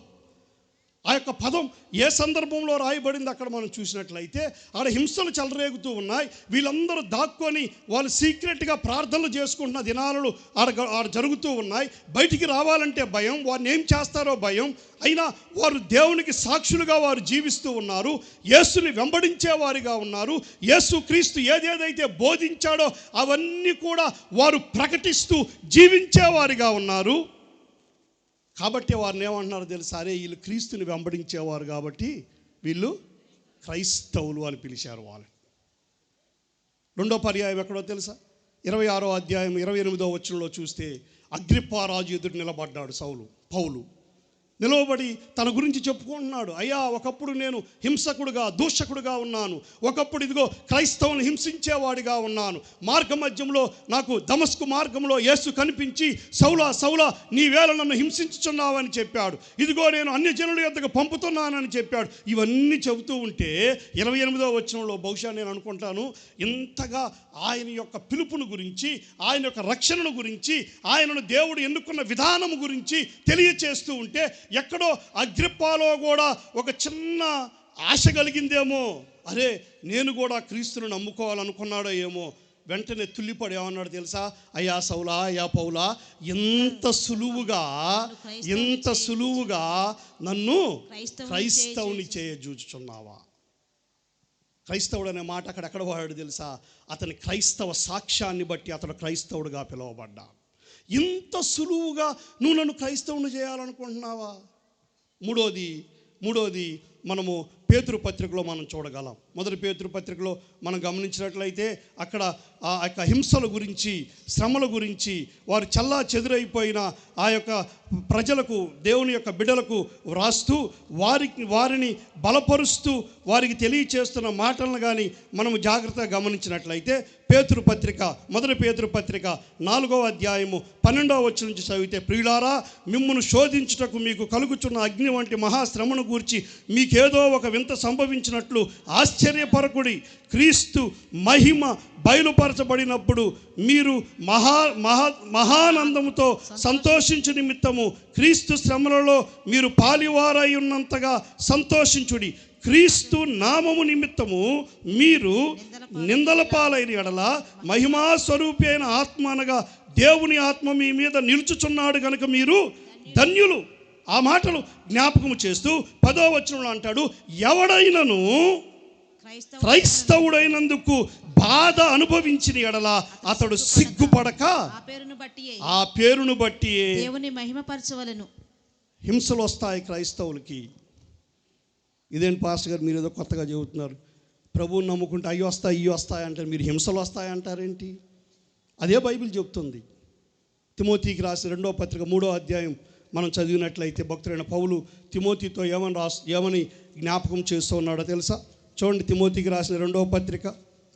ఆ యొక్క పదం ఏ సందర్భంలో రాయబడింది అక్కడ మనం చూసినట్లయితే, ఆడ హింసలు చెలరేగుతూ ఉన్నాయి. వీళ్ళందరూ దాక్కొని వాళ్ళు సీక్రెట్గా ప్రార్థనలు చేసుకుంటున్న దినాలు ఆడ జరుగుతూ ఉన్నాయి. బయటికి రావాలంటే భయం, వారిని ఏం చేస్తారో భయం. అయినా వారు దేవునికి సాక్షులుగా వారు జీవిస్తూ ఉన్నారు. యేసుని వెంబడించేవారిగా ఉన్నారు. యేసు క్రీస్తు ఏదేదైతే బోధించాడో అవన్నీ కూడా వారు ప్రకటిస్తూ జీవించేవారిగా ఉన్నారు. కాబట్టి వారిని ఏమంటున్నారు తెలుసా? అరే వీళ్ళు క్రీస్తుని వెంబడించేవారు కాబట్టి వీళ్ళు క్రైస్తవులు అని పిలిచారు వాళ్ళని. రెండో పర్యాయం ఎక్కడో తెలుసా? 26వ అధ్యాయం 28వ వచనంలో చూస్తే, అగ్రిప్పా రాజు ఎదురు నిలబడ్డాడు పౌలు నిలవబడి తన గురించి చెప్పుకుంటున్నాడు. అయ్యా, ఒకప్పుడు నేను హింసకుడుగా దూషకుడుగా ఉన్నాను. ఒకప్పుడు ఇదిగో క్రైస్తవుని హింసించేవాడిగా ఉన్నాను. మార్గ మధ్యంలో నాకు దమస్కు మార్గంలో యేసు కనిపించి, సౌలా సౌలా నీవేళ నన్ను హింసించుచున్నావని చెప్పాడు. ఇదిగో నేను అన్యజనుల యొద్దకు పంపుతున్నానని చెప్పాడు. ఇవన్నీ చెబుతూ ఉంటే 28వ వచనంలో బహుశా నేను అనుకుంటాను, ఇంతగా ఆయన యొక్క పిలుపును గురించి, ఆయన యొక్క రక్షణను గురించి, ఆయనను దేవుడు ఎన్నుకున్న విధానం గురించి తెలియచేస్తూ ఉంటే ఎక్కడో అగ్రిప్పాలో కూడా ఒక చిన్న ఆశ కలిగిందేమో. అరే నేను కూడా క్రీస్తును నమ్ముకోవాలనుకున్నాడో ఏమో. వెంటనే తుల్లిపడి ఏమన్నాడు తెలుసా? అయ్యా సౌలా, అయ్యా పౌలా, ఇంత సులువుగా నన్ను క్రైస్తవుని చేయజూచుచున్నావా? క్రైస్తవుడు అనే మాట అక్కడెక్కడ వాడాడు తెలుసా? అతని క్రైస్తవ సాక్ష్యాన్ని బట్టి అతను క్రైస్తవుడుగా పిలువబడ్డా. ఇంత సులువుగా నువ్వు నన్ను క్రైస్తవుని చేయాలనుకుంటున్నావా? మూడోది మనము పేతురు పత్రికలో మనం చూడగలం. మొదటి పేతురు పత్రికలో మనం గమనించినట్లయితే అక్కడ ఆ యొక్క హింసల గురించి, శ్రమల గురించి, వారు చల్లా చెదురైపోయిన ఆ యొక్క ప్రజలకు, దేవుని యొక్క బిడ్డలకు వ్రాస్తూ వారిని బలపరుస్తూ వారికి తెలియచేస్తున్న మాటలను కానీ మనము జాగ్రత్తగా గమనించినట్లయితే పేతురు పత్రిక, మొదటి పేతురు పత్రిక 4వ అధ్యాయము 12వ వచనం నుంచి చదివితే, ప్రియులారా, మిమ్మును శోధించుటకు మీకు కలుగుచున్న అగ్ని వంటి మహాశ్రమను గూర్చి మీకేదో ఒక వింత సంభవించినట్లు ఆశ్చర్యపరకుడి. క్రీస్తు మహిమ బయలుపరచబడినప్పుడు మీరు మహానందముతో సంతోషించు నిమిత్తము క్రీస్తు శ్రమలలో మీరు పాలివారై ఉన్నంతగా సంతోషించుడి. క్రీస్తు నామము నిమిత్తము మీరు నిందల పాలైన ఎడల మహిమా స్వరూపి అయిన ఆత్మ అనగా దేవుని ఆత్మ మీ మీద నిలుచుచున్నాడు కనుక మీరు ధన్యులు. ఆ మాటలు జ్ఞాపకము చేస్తూ 10వ వచనంలో అంటాడు, ఎవడైనను క్రైస్తవుడైనందుకు బాధ అనుభవించిన ఎడల అతడు సిగ్గుపడక ఆ పేరును బట్టి దేవుని మహిమపరచవలెను. హింసలు వస్తాయి క్రైస్తవులకి. ఇదేంటి పాస్టర్ గారు మీరు ఏదో కొత్తగా చెబుతున్నారు? ప్రభువుని నమ్ముకుంటే అయ్యి వస్తాయి ఇవి వస్తాయి అంటారు, మీరు హింసలు వస్తాయి అంటారేంటి? అదే బైబిల్ చెప్తుంది. తిమోతికి రాసిన 2వ పత్రిక 3వ అధ్యాయం మనం చదివినట్లయితే భక్తుడైన పౌలు తిమోతితో ఏమని జ్ఞాపకం చేస్తూ ఉన్నాడో తెలుసా? చూడండి, తిమోతికి రాసిన 2వ పత్రిక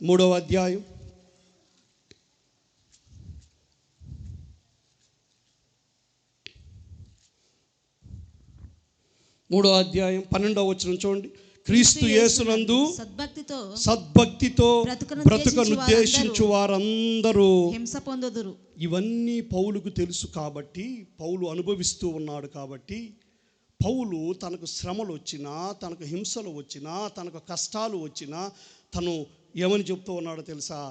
3వ అధ్యాయం 12వ వచనం చూడండి. క్రీస్తు యేసునందు సద్భక్తితో బ్రతుకనుద్దేశించు వారందరూ హింస పొందుదురు. ఇవన్నీ పౌలుకు తెలుసు కాబట్టి, పౌలు అనుభవిస్తూ ఉన్నాడు కాబట్టి, పౌలు తనకు శ్రమలు వచ్చినా, తనకు హింసలు వచ్చినా, తనకు కష్టాలు వచ్చినా తను ఏమని చెప్తూ ఉన్నాడో తెలుసా?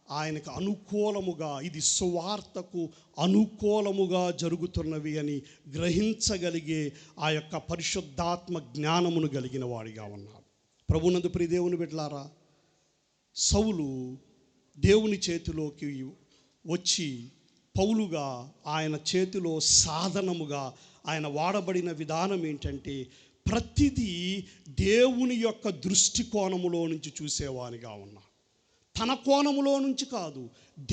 ఆయనకు అనుకూలముగా, ఇది సువార్తకు అనుకూలముగా జరుగుతున్నవి అని గ్రహించగలిగే ఆ యొక్క పరిశుద్ధాత్మ జ్ఞానమును కలిగిన వాడిగా ఉన్నాడు. ప్రభునందు ప్రియ దేవుని బిడ్డలారా, సౌలు దేవుని చేతిలోకి వచ్చి పౌలుగా ఆయన చేతిలో సాధనముగా ఆయన వాడబడిన విధానం ఏంటంటే, ప్రతిదీ దేవుని యొక్క దృష్టికోణములో నుంచి చూసేవానిగా ఉన్నాడు. తన కోణములో నుంచి కాదు,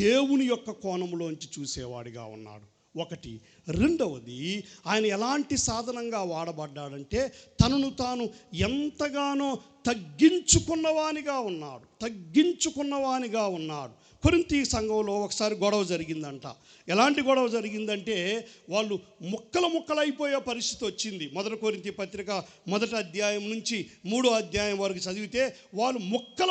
దేవుని యొక్క కోణములో నుంచి చూసేవాడిగా ఉన్నాడు. ఒకటి. రెండవది, ఆయన ఎలాంటి సాధనంగా వాడబడ్డాడంటే, తనను తాను ఎంతగానో తగ్గించుకున్నవానిగా ఉన్నాడు. కొరింథీ సంఘంలో ఒకసారి గొడవ జరిగిందంట. ఎలాంటి గొడవ జరిగిందంటే వాళ్ళు ముక్కలైపోయే పరిస్థితి వచ్చింది. మొదటి కొరింథీ పత్రిక 1వ అధ్యాయం నుంచి 3వ అధ్యాయం వరకు చదివితే వాళ్ళు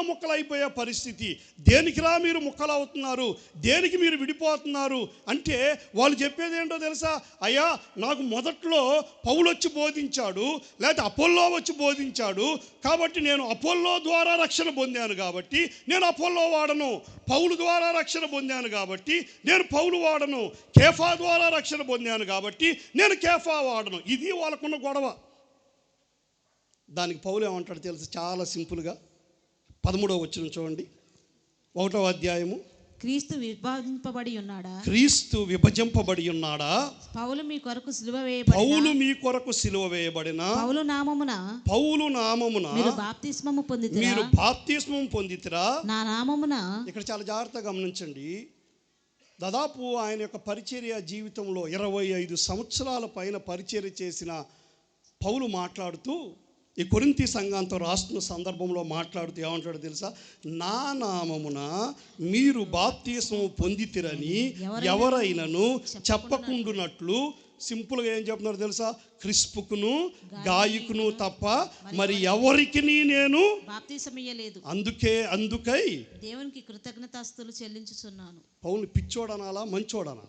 ముక్కలైపోయే పరిస్థితి. దేనికిరా మీరు ముక్కలవుతున్నారు, దేనికి మీరు విడిపోతున్నారు అంటే వాళ్ళు చెప్పేది ఏంటో తెలుసా? అయ్యా, నాకు మొదట్లో పౌలు వచ్చి బోధించాడు, లేకపోతే అపోల్లో వచ్చి బోధించాడు, కాబట్టి నేను అపోల్లో ద్వారా రక్షణ పొందాను కాబట్టి నేను అపోల్లో వాడను. పౌలు ద్వారా రక్షణ పొందాను కాబట్టి నేను పౌలు వాడను. కేఫా ద్వారా రక్షణ పొందాను కాబట్టి నేను కేఫా వాడను. ఇది వాళ్ళకున్న గొడవ. దానికి పౌలు ఏమంటాడు తెలుసు? చాలా సింపుల్గా 13వ వచనం చూడండి, 1వ అధ్యాయము. క్రీస్తు విభజింపబడి ఉన్నాడా? క్రీస్తు విభజింపబడి ఉన్నాడా? పౌలు మీ కొరకు సిలువ పౌలు మీ కొరకు సిలువ వేయబడిన పౌలు నామమున మీరు బాప్తిస్మము పొందితిరా. నా నామమున. ఇక్కడ చాలా జాగ్రత్తగా గమనించండి. దాదాపు ఆయన యొక్క పరిచర్య జీవితంలో 25 సంవత్సరాల పైన పరిచర్య చేసిన పౌలు మాట్లాడుతూ ఈ కొరింథీ సంఘంతో రాస్తున్న సందర్భంలో మాట్లాడుతూ ఏమంటాడో తెలుసా? నా నామమున మీరు బాప్తిస్మము పొందితిరని ఎవరైనాను చెప్పకుండునట్లు. సింపుల్గా ఏం చెప్తున్నారు తెలుసా? క్రిస్పుకును గాయకును తప్ప మరి ఎవరికి నేను బాప్తిసమియ్యలేదు. అందుకై దేవునికి కృతజ్ఞతాస్తుతులు చెల్లించుచున్నాను. పౌలు పిచ్చోడనాలా మంచోడనాలా?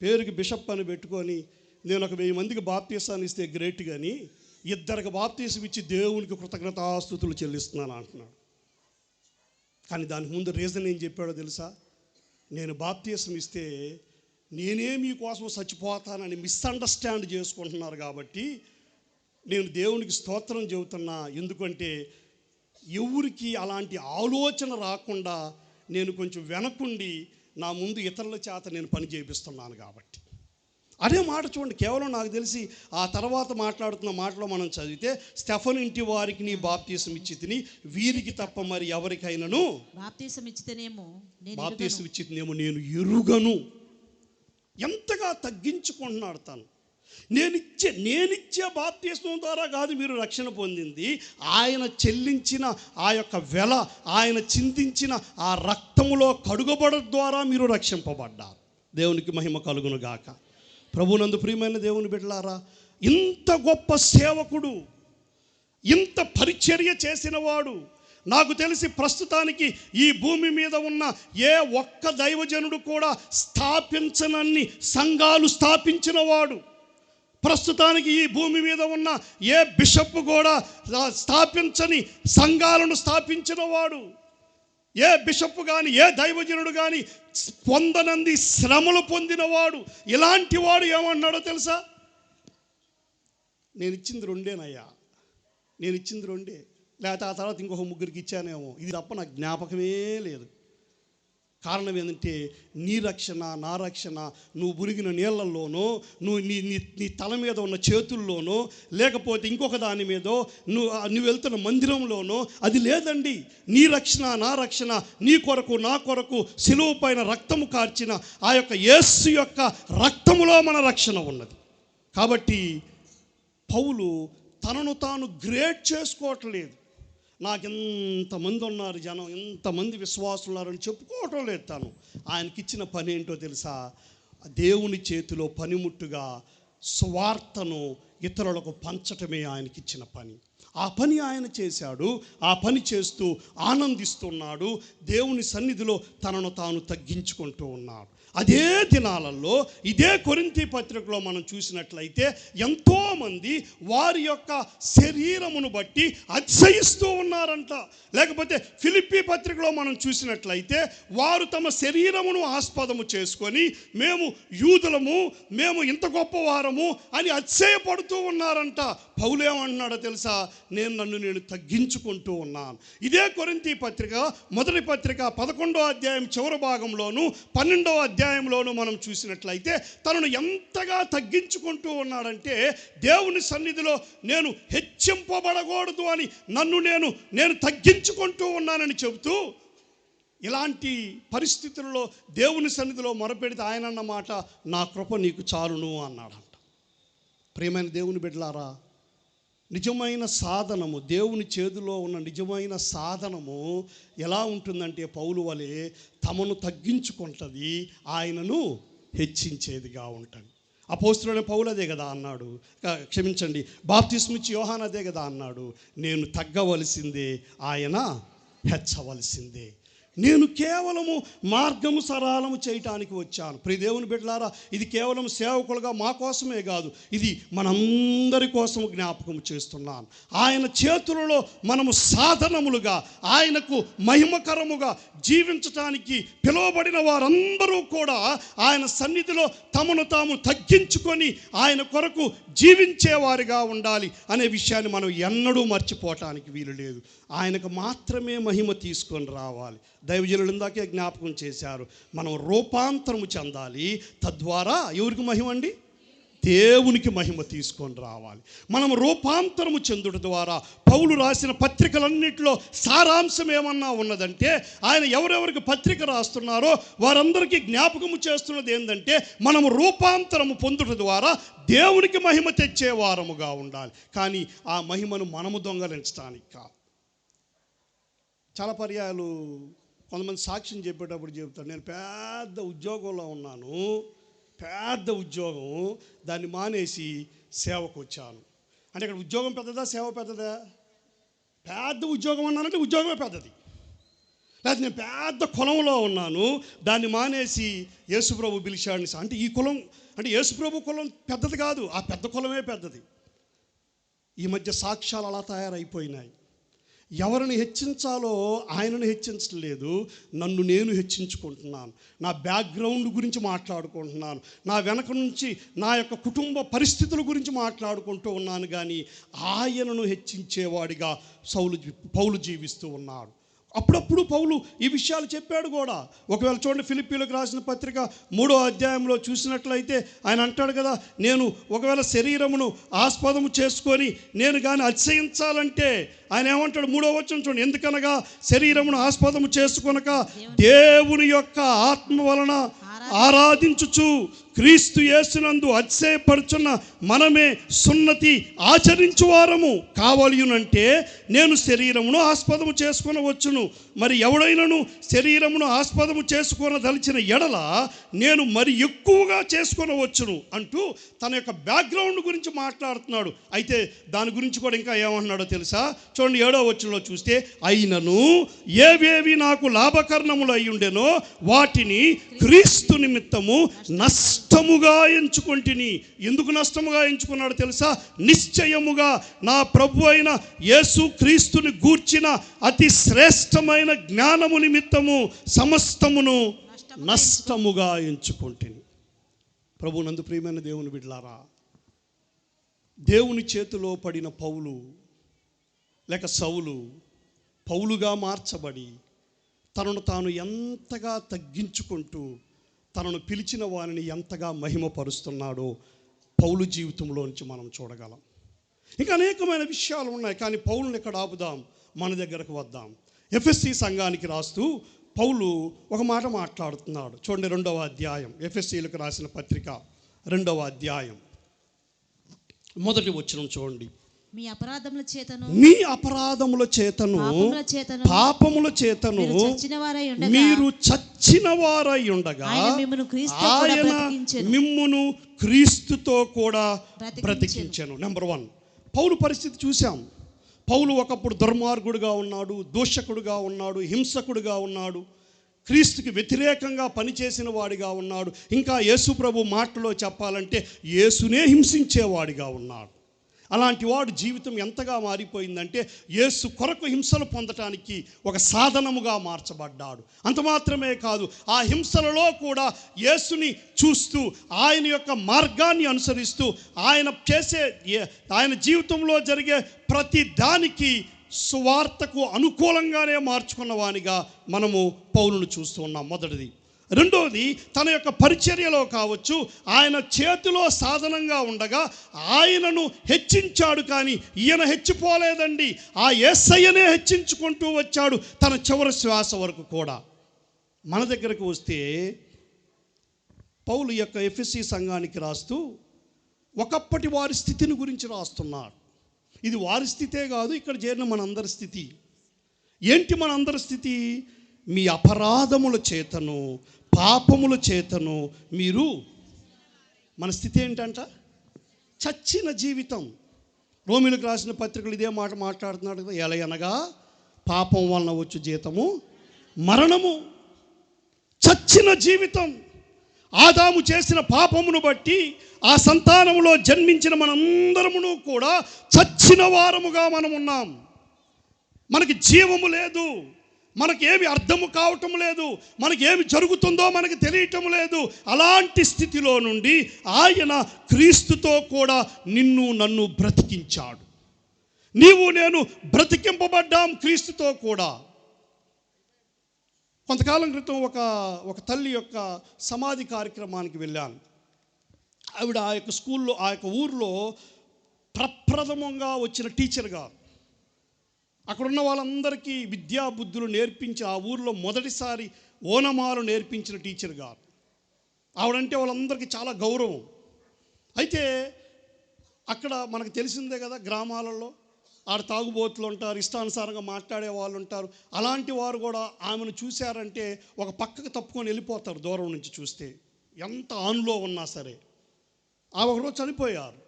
పేరుకి బిషప్ అని పెట్టుకొని నేను ఒక 1000 మందికి బాప్తీసాన్ని ఇస్తే గ్రేట్, కానీ 2 బాప్తీసం ఇచ్చి దేవునికి కృతజ్ఞతాస్తుతులు చెల్లిస్తున్నాను అంటున్నాడు. కానీ దానికి ముందు రీజన్ ఏం చెప్పాడో తెలుసా? నేను బాప్తీసం ఇస్తే నేనే మీకోసం చచ్చిపోతానని మిస్అండర్స్టాండ్ చేసుకుంటున్నారు కాబట్టి నేను దేవునికి స్తోత్రం చెబుతున్నా. ఎందుకంటే ఎవరికి అలాంటి ఆలోచన రాకుండా నేను కొంచెం వెనకుండి నా ముందు ఇతరుల చేత నేను పని చేపిస్తున్నాను కాబట్టి. అదే మాట చూడండి. కేవలం నాకు తెలిసి ఆ తర్వాత మాట్లాడుతున్న మాటలో మనం చదివితే స్టెఫను ఇంటి వారికి నీ బాప్తీసం ఇచ్చి తిని వీరికి తప్ప మరి ఎవరికైనాను బాప్తీసం ఇచ్చితేనేమో నేను ఎరుగను. ఎంతగా తగ్గించుకుంటున్నాడు తను. నేనిచ్చే బాప్తీసం ద్వారా కాదు మీరు రక్షణ పొందింది, ఆయన చెల్లించిన ఆ యొక్క వెల, ఆయన చిందించిన ఆ రక్తములో కడుగబడ ద్వారా మీరు రక్షింపబడ్డారు. దేవునికి మహిమ కలుగును గాక. ప్రభునందు ప్రియమైన దేవుని బిడ్డలారా, ఇంత గొప్ప సేవకుడు, ఇంత పరిచర్య చేసిన వాడు, నాకు తెలిసి ప్రస్తుతానికి ఈ భూమి మీద ఉన్న ఏ ఒక్క దైవజనుడు కూడా స్థాపించనన్ని సంఘాలు స్థాపించిన వాడు, ప్రస్తుతానికి ఈ భూమి మీద ఉన్న ఏ బిషప్ కూడా స్థాపించని సంఘాలను స్థాపించిన వాడు, ఏ బిషప్ కానీ ఏ దైవజనుడు కానీ పొందనంది శ్రమలు పొందినవాడు. ఇలాంటి వాడు ఏమన్నాడో తెలుసా? నేను ఇచ్చింది 2 నేను ఇచ్చింది 2, లేకపోతే ఆ తర్వాత ఇంకొక 3కి ఇచ్చానేమో, ఇది తప్ప నాకు జ్ఞాపకమే లేదు. కారణం ఏంటంటే నీ రక్షణ నా రక్షణ నువ్వు మునిగిన నీళ్ళల్లోనో, నువ్వు నీ తల మీద ఉన్న చేతుల్లోనో, లేకపోతే ఇంకొక దాని మీదో, నువ్వు వెళ్తున్న మందిరంలోనో అది లేదండి. నీ రక్షణ నా రక్షణ నీ కొరకు నా కొరకు సిలువ పైన రక్తము కార్చిన ఆ యొక్క యేసు యొక్క రక్తములో మన రక్షణ ఉన్నది. కాబట్టి పౌలు తనను తాను గ్రేట్ చేసుకోవట్లేదు. నాకు ఎంతమంది ఉన్నారు, జనం ఎంతమంది విశ్వాసులు ఉన్నారని చెప్పుకోవటం లేదు. తను ఆయనకిచ్చిన పని ఏంటో తెలుసా? దేవుని చేతిలో పనిముట్టుగా స్వార్థను ఇతరులకు పంచటమే ఆయనకిచ్చిన పని. ఆ పని ఆయన చేశాడు. ఆ పని చేస్తూ ఆనందిస్తున్నాడు. దేవుని సన్నిధిలో తనను తాను తగ్గించుకుంటూ ఉన్నాడు. అదే దినాలలో ఇదే కొరింథీ పత్రికలో మనం చూసినట్లయితే ఎంతోమంది వారి యొక్క శరీరమును బట్టి అతిశయిస్తూ ఉన్నారంట. లేకపోతే ఫిలిప్పీ పత్రికలో మనం చూసినట్లయితే వారు తమ శరీరమును ఆస్పదము చేసుకొని మేము యూదులము, మేము ఇంత గొప్పవారము అని అతిశయపడుతూ ఉన్నారంట. పౌలు ఏమంటున్నాడో తెలుసా? నన్ను తగ్గించుకుంటూ ఉన్నాను. ఇదే కొరింథీ పత్రిక మొదటి పత్రిక 11వ అధ్యాయం చివరి భాగంలోను 12వ అధ్యాయంలోనూ మనం చూసినట్లయితే తనను ఎంతగా తగ్గించుకుంటూ ఉన్నాడంటే దేవుని సన్నిధిలో నేను హెచ్చింపబడకూడదు అని నేను తగ్గించుకుంటూ ఉన్నానని చెబుతూ, ఇలాంటి పరిస్థితుల్లో దేవుని సన్నిధిలో మొరపెడితే ఆయన అన్న మాట, నా కృప నీకు చాలును అన్నాడంట. ప్రియమైన దేవుని బిడ్డలారా, నిజమైన సాధనము, దేవుని చేతిలో ఉన్న నిజమైన సాధనము ఎలా ఉంటుందంటే పౌలు వలె తమను తగ్గించుకుంటుంది, ఆయనను హెచ్చించేదిగా ఉంటుంది. అపోస్తులైన పౌలు అదే కదా అన్నాడు, క్షమించండి, బాప్తిస్మిచ్చి యోహాను అదే కదా అన్నాడు, నేను తగ్గవలసిందే, ఆయన హెచ్చవలసిందే. నేను కేవలము మార్గము సరళము చేయటానికి వచ్చాను. ప్రియ దేవుని బిడ్డలారా, ఇది కేవలం సేవకులుగా మా కోసమే కాదు, ఇది మనందరి కోసం జ్ఞాపకం చేస్తున్నాను. ఆయన చేతులలో మనము సాధనములుగా, ఆయనకు మహిమకరముగా జీవించటానికి పిలువబడిన వారందరూ కూడా ఆయన సన్నిధిలో తమను తాము తగ్గించుకొని ఆయన కొరకు జీవించేవారిగా ఉండాలి అనే విషయాన్ని మనం ఎన్నడూ మర్చిపోవటానికి వీలు లేదు. ఆయనకు మాత్రమే మహిమ తీసుకొని రావాలి. దైవజనులు ఇందాకే జ్ఞాపకం చేశారు, మనం రూపాంతరము చెందాలి. తద్వారా ఎవరికి మహిమ అండి? దేవునికి మహిమ తీసుకొని రావాలి. మనం రూపాంతరము చెందుట ద్వారా పౌలు రాసిన పత్రికలన్నింటిలో సారాంశం ఏమన్నా ఉన్నదంటే, ఆయన ఎవరెవరికి పత్రిక రాస్తున్నారో వారందరికీ జ్ఞాపకము చేస్తున్నది ఏంటంటే, మనం రూపాంతరము పొందుట ద్వారా దేవునికి మహిమ తెచ్చే వారముగా ఉండాలి. కానీ ఆ మహిమను మనము దొంగలించడానికి కాదు. చాలా పర్యాయాలు కొంతమంది సాక్ష్యం చెప్పేటప్పుడు చెబుతారు, నేను పెద్ద ఉద్యోగంలో ఉన్నాను, పెద్ద ఉద్యోగం, దాన్ని మానేసి సేవకు వచ్చాను అంటే ఇక్కడ ఉద్యోగం పెద్దదా, సేవ పెద్దదా? పెద్ద ఉద్యోగం అన్నానంటే ఉద్యోగమే పెద్దది. లేకపోతే నేను పెద్ద కులంలో ఉన్నాను, దాన్ని మానేసి యేసుప్రభు పిలిచాడు అంటే ఈ కులం అంటే యేసుప్రభు కులం పెద్దది కాదు, ఆ పెద్ద కులమే పెద్దది. ఈ మధ్య సాక్ష్యాలు అలా తయారైపోయినాయి. ఎవరిని హెచ్చించాలో ఆయనను హెచ్చించలేదు, నన్ను నేను హెచ్చించుకుంటున్నాను. నా బ్యాక్గ్రౌండ్ గురించి మాట్లాడుకుంటున్నాను, నా వెనక నుంచి నా యొక్క కుటుంబ పరిస్థితుల గురించి మాట్లాడుకుంటూ ఉన్నాను. కానీ ఆయనను హెచ్చించేవాడిగా పౌలు జీవిస్తూ ఉన్నాడు. అప్పుడప్పుడు పౌలు ఈ విషయాలు చెప్పాడు కూడా. ఒకవేళ చూడండి, ఫిలిప్పీలకు రాసిన పత్రిక 3వ అధ్యాయంలో చూసినట్లయితే ఆయన అంటాడు కదా, నేను ఒకవేళ శరీరమును ఆస్పదము చేసుకొని నేను కానీ అతిశయించాలంటే ఆయన ఏమంటాడు? 3వ వచనం చూడండి, ఎందుకనగా శరీరమును ఆస్పదము చేసుకొనక దేవుని యొక్క ఆత్మ వలన ఆరాధించుచు క్రీస్తు యేసునందు అతిశయపడుచున్న మనమే సున్నతి ఆచరించువారము కావలియునంటే నేను శరీరమును ఆస్పదము చేసుకొనవచ్చును. మరి ఎవడైనాను శరీరమును ఆస్పదము చేసుకొనదలిచిన ఎడల నేను మరి ఎక్కువగా చేసుకొనవచ్చును అంటూ తన యొక్క బ్యాక్గ్రౌండ్ గురించి మాట్లాడుతున్నాడు. అయితే దాని గురించి కూడా ఇంకా ఏమంటున్నాడో తెలుసా? చూడండి, 7వ వచనంలో చూస్తే, అయినను ఏవేవి నాకు లాభకరణములు అయ్యుండెనో వాటిని క్రీస్తు నిమిత్తము నష్టముగా ఎంచుకొంటిని. ఎందుకు నష్టముగా ఎంచుకున్నాడు తెలుసా? నిశ్చయముగా నా ప్రభు అయిన యేసు క్రీస్తుని గూర్చిన అతి శ్రేష్టమైన జ్ఞానము నిమిత్తము సమస్తమును నష్టముగా ఎంచుకొంటిని. ప్రభు నందు ప్రియమైన దేవుని బిడ్డలారా, దేవుని చేతిలో పడిన పౌలు లేక సౌలు పౌలుగా మార్చబడి తనను తాను ఎంతగా తగ్గించుకుంటూ తనను పిలిచిన వారిని ఎంతగా మహిమపరుస్తున్నాడో పౌలు జీవితంలోంచి మనం చూడగలం. ఇంకా అనేకమైన విషయాలు ఉన్నాయి, కానీ పౌలుని ఇక్కడ ఆపుదాం, మన దగ్గరకు వద్దాం. ఎఫెస్సీ సంఘానికి రాస్తూ పౌలు ఒక మాట మాట్లాడుతున్నాడు. చూడండి, 2వ అధ్యాయం, ఎఫెస్సీలకు రాసిన పత్రిక 2వ అధ్యాయం 1వ వచనం చూడండి. మీ అపరాధముల చేతను పాపముల చేతను మీరు చచ్చిన వారై ఉండగా ఆయన మిమ్మును క్రీస్తుతో కూడా బ్రతికించెను. నెంబర్ 1, పౌలు పరిస్థితి చూసాం. పౌలు ఒకప్పుడు దుర్మార్గుడుగా ఉన్నాడు, దూషకుడుగా ఉన్నాడు, హింసకుడుగా ఉన్నాడు, క్రీస్తుకి వ్యతిరేకంగా పనిచేసిన వాడిగా ఉన్నాడు. ఇంకా యేసు ప్రభు మాటలో చెప్పాలంటే యేసునే హింసించేవాడిగా ఉన్నాడు. అలాంటి వాడు జీవితం ఎంతగా మారిపోయిందంటే యేసు కొరకు హింసలు పొందటానికి ఒక సాధనముగా మార్చబడ్డాడు. అంత మాత్రమే కాదు, ఆ హింసలలో కూడా యేసుని చూస్తూ ఆయన యొక్క మార్గాన్ని అనుసరిస్తూ ఆయన జీవితంలో జరిగే ప్రతి దానికి సువార్తకు అనుకూలంగానే మార్చుకున్న వానిగా మనము పౌలును చూస్తూ ఉన్నాం. మొదటిది. రెండవది, తన యొక్క పరిచర్యలో కావచ్చు, ఆయన చేతిలో సాధనంగా ఉండగా ఆయనను హెచ్చించాడు. కానీ ఈయన హెచ్చిపోలేదండి, ఆ యేసయ్యనే హెచ్చించుకుంటూ వచ్చాడు తన చివరి శ్వాస వరకు కూడా. మన దగ్గరకు వస్తే పౌలు యొక్క ఎఫెసీ సంఘానికి రాస్తూ ఒకప్పటి వారి స్థితిని గురించి రాస్తున్నాడు. ఇది వారి స్థితే కాదు, ఇక్కడ చేరిన మనందరి స్థితి. ఏంటి మనందరి స్థితి? మీ అపరాధముల చేతను పాపముల చేతను మీరు, మన స్థితి ఏంటంట? చచ్చిన జీవితం. రోమిలకు రాసిన పత్రికలు ఇదే మాట మాట్లాడుతున్నాడు కదా. ఎలా అనగా పాపం వలన వచ్చు జీతము మరణము. చచ్చిన జీవితం. ఆదాము చేసిన పాపమును బట్టి ఆ సంతానములో జన్మించిన మనందరమును కూడా చచ్చిన వారముగా మనం ఉన్నాం. మనకి జీవము లేదు, మనకేమి అర్థము కావటం లేదు, మనకేమి జరుగుతుందో మనకి తెలియటం లేదు. అలాంటి స్థితిలో నుండి ఆయన క్రీస్తుతో కూడా నిన్ను నన్ను బ్రతికించాడు. నీవు నేను బ్రతికింపబడ్డాం క్రీస్తుతో కూడా. కొంతకాలం క్రితం ఒక తల్లి యొక్క సమాధి కార్యక్రమానికి వెళ్ళాను. ఆవిడ ఆ యొక్క స్కూల్లో, ఆ యొక్క ఊరిలో ప్రప్రథమంగా వచ్చిన టీచర్ గారు. అక్కడున్న వాళ్ళందరికీ విద్యా బుద్ధులు నేర్పించి ఆ ఊరిలో మొదటిసారి ఓనమాలు నేర్పించిన టీచర్ గారు. ఆవిడంటే వాళ్ళందరికీ చాలా గౌరవం. అయితే అక్కడ మనకు తెలిసిందే కదా, గ్రామాలలో ఆడ తాగుబోతులు ఉంటారు, ఇష్టానుసారంగా మాట్లాడే వాళ్ళు ఉంటారు. అలాంటి వారు కూడా ఆమెను చూశారంటే ఒక పక్కకు తప్పుకొని వెళ్ళిపోతారు దూరం నుంచి చూస్తే, ఎంత ఆన్లో ఉన్నా సరే. ఆమె ఒకరోజు చనిపోయారు.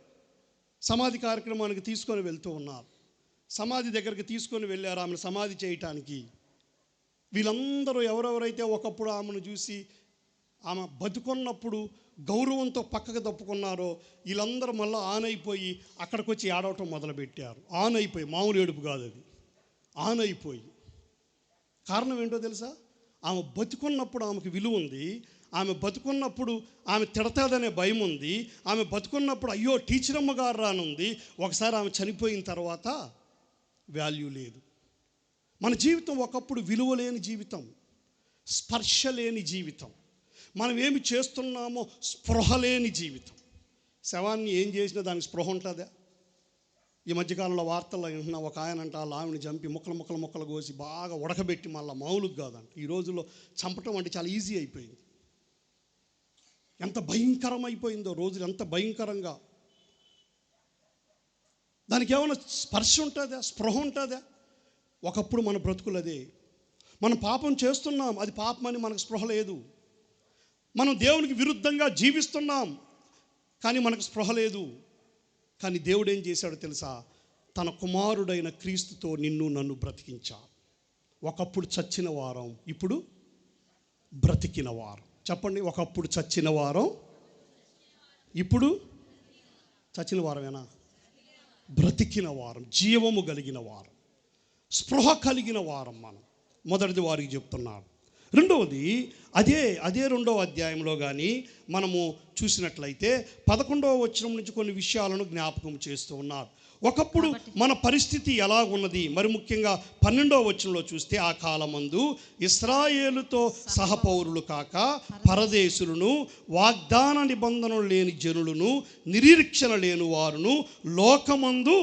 సమాధి కార్యక్రమానికి తీసుకొని వెళ్తూ ఉన్నారు. సమాధి దగ్గరికి తీసుకొని వెళ్ళారు ఆమెను సమాధి చేయటానికి. వీళ్ళందరూ ఎవరెవరైతే ఒకప్పుడు ఆమెను చూసి ఆమె బతుకున్నప్పుడు గౌరవంతో పక్కకు తప్పుకున్నారో వీళ్ళందరూ మళ్ళీ ఆన్ అయిపోయి అక్కడికి వచ్చి ఏడవటం మొదలుపెట్టారు. ఆన్ అయిపోయి, మామూలు ఏడుపు కాదు అది, ఆన్ అయిపోయి. కారణం ఏంటో తెలుసా? ఆమె బతుకున్నప్పుడు ఆమెకు విలువ ఉంది. ఆమె బతుకున్నప్పుడు ఆమె తిడతాదనే భయం ఉంది. ఆమె బతుకున్నప్పుడు అయ్యో టీచర్ అమ్మగారు రానుంది. ఒకసారి ఆమె చనిపోయిన తర్వాత వాల్యూ లేదు. మన జీవితం ఒకప్పుడు విలువ లేని జీవితం, స్పర్శ లేని జీవితం, మనం ఏమి చేస్తున్నామో స్పృహ లేని జీవితం. శవాన్ని ఏం చేసినా దానికి స్పృహ ఉంటుందా? ఈ మధ్యకాలంలో వార్తల్లో వింటున్నా, ఒక ఆయన అంట వాళ్ళ ఆమెను చంపి ముక్కలు కోసి బాగా ఉడకబెట్టి మళ్ళీ మామూలుగా కాదంట. ఈ రోజుల్లో చంపటం అంటే చాలా ఈజీ అయిపోయింది. ఎంత భయంకరం అయిపోయిందో రోజులు, ఎంత భయంకరంగా. దానికి ఏమైనా స్పర్శ ఉంటుందా, స్పృహ ఉంటుందా? ఒకప్పుడు మన బ్రతుకులదే. మనం పాపం చేస్తున్నాం, అది పాపమని మనకు స్పృహ లేదు. మనం దేవునికి విరుద్ధంగా జీవిస్తున్నాం, కానీ మనకు స్పృహ లేదు. కానీ దేవుడు ఏం చేశాడో తెలుసా? తన కుమారుడైన క్రీస్తుతో నిన్ను నన్ను బ్రతికించాడు. ఒకప్పుడు చచ్చిన వారం, ఇప్పుడు బ్రతికిన వారం. చెప్పండి, ఒకప్పుడు చచ్చిన వారం, ఇప్పుడు చచ్చిన వారమేనా? బ్రతికిన వారం, జీవము కలిగిన వారం, స్పృహ కలిగిన వారం మనం. మొదటిది వారికి చెప్తున్నాడు. రెండవది అదే 2వ అధ్యాయంలో కానీ మనము చూసినట్లయితే 11వ వచనం నుంచి కొన్ని విషయాలను జ్ఞాపకం చేస్తూ ఉన్నారు. ఒకప్పుడు మన పరిస్థితి ఎలా ఉన్నది, మరి ముఖ్యంగా 12వ వచనంలో చూస్తే, ఆ కాలమందు ఇశ్రాయేలుతో సహపౌరులు కాక పరదేశులను, వాగ్దాన నిబంధనలు లేని జనులను, నిరీక్షణ లేని వారును, లోకమందు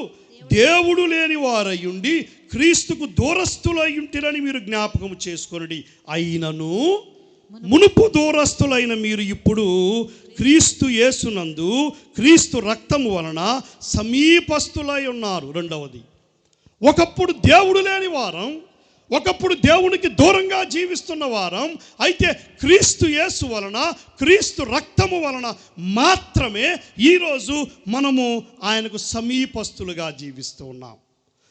దేవుడు లేని వారయ్యుండి క్రీస్తుకు దూరస్తులయ్యుంటిరని మీరు జ్ఞాపకం చేసుకొనుడి. అయినను మునుపు దూరస్తులైన మీరు ఇప్పుడు క్రీస్తు యేసునందు క్రీస్తు రక్తము వలన సమీపస్తులై ఉన్నారు. రెండవది, ఒకప్పుడు దేవుడు లేని వారం, ఒకప్పుడు దేవునికి దూరంగా జీవిస్తున్న వారం. అయితే క్రీస్తు యేసు వలన, క్రీస్తు రక్తము వలన మాత్రమే ఈరోజు మనము ఆయనకు సమీపస్తులుగా జీవిస్తూ ఉన్నాం.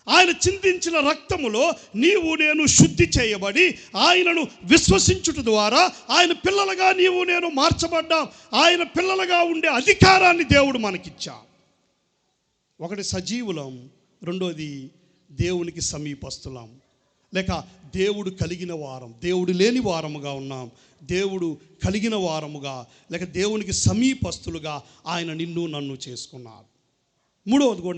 ఆయన చిందించిన రక్తములో నీవు నేను శుద్ధి చేయబడి ఆయనను విశ్వసించుట ద్వారా ఆయన పిల్లలుగా నీవు నేను మార్చబడ్డాం. ఆయన పిల్లలుగా ఉండే అధికారాన్ని దేవుడు మనకిచ్చాడు. ఒకటి సజీవులం, రెండోది దేవునికి సమీపస్తులం, లేక దేవుడు కలిగిన వారం. దేవుడు లేని వారముగా ఉన్నాం, దేవుడు కలిగిన వారముగా, లేక దేవునికి సమీపస్తులుగా ఆయన నిన్ను నన్ను చేసుకున్నాడు. మూడవది కూడా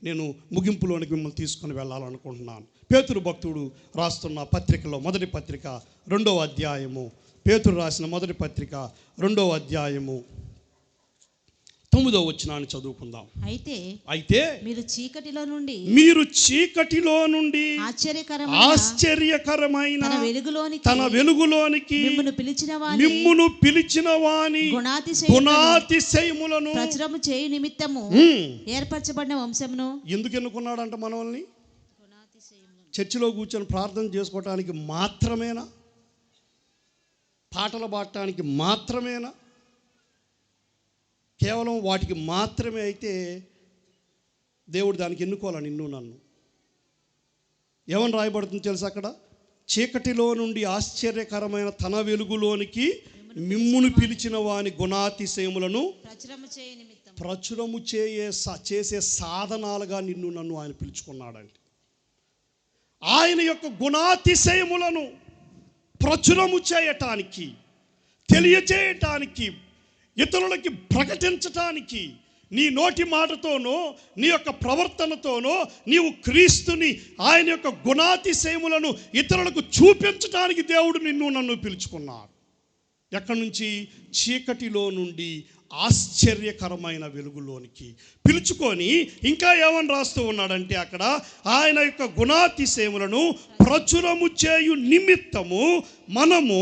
నేను ముగింపులోనికి మిమ్మల్ని తీసుకొని వెళ్ళాలనుకుంటున్నాను. పేతురు భక్తుడు రాస్తున్న పత్రికలో, మొదటి పత్రిక 2వ అధ్యాయము, పేతురు రాసిన మొదటి పత్రిక 2వ అధ్యాయము 9వ వచనాన్ని చదువుకుందాం. అయితే మీరు చీకటిలో నుండి ఆశ్చర్యకరమైన తన వెలుగులోనికి మిమ్మును పిలిచిన వాని గుణాతిశయములను ప్రచురము చేయు నిమిత్తము ఏర్పరచబడిన వంశమును. ఎందుకు ఎన్నుకున్నాడంట మనల్ని? చర్చిలో కూర్చొని ప్రార్థన చేసుకోవటానికి మాత్రమేనా? పాటలు పాడటానికి మాత్రమేనా? కేవలం వాటికి మాత్రమే అయితే దేవుడు దానికి ఎన్నుకోవాలి నిన్ను నన్ను. ఏమని రాయబడుతుంది తెలుసా అక్కడ? చీకటిలో నుండి ఆశ్చర్యకరమైన తన వెలుగులోనికి మిమ్మును పిలిచిన వాని గుణాతిశయములను ప్రచురము చేసే సాధనాలుగా నిన్ను నన్ను ఆయన పిలుచుకున్నాడంటే, ఆయన యొక్క గుణాతిశయములను ప్రచురము చేయటానికి, తెలియజేయటానికి, ఇతరులకి ప్రకటించటానికి, నీ నోటి మాటతోనో నీ యొక్క ప్రవర్తనతోనో నీవు క్రీస్తుని, ఆయన యొక్క గుణాతిశయములను ఇతరులకు చూపించటానికి దేవుడు నిన్ను నన్ను పిలుచుకున్నాడు. ఎక్కడి నుంచి? చీకటిలో నుండి ఆశ్చర్యకరమైన వెలుగులోనికి పిలుచుకొని ఇంకా ఏమని రాస్తూ ఉన్నాడంటే అక్కడ, ఆయన యొక్క గుణాతిశయములను ప్రచురము చేయు నిమిత్తము మనము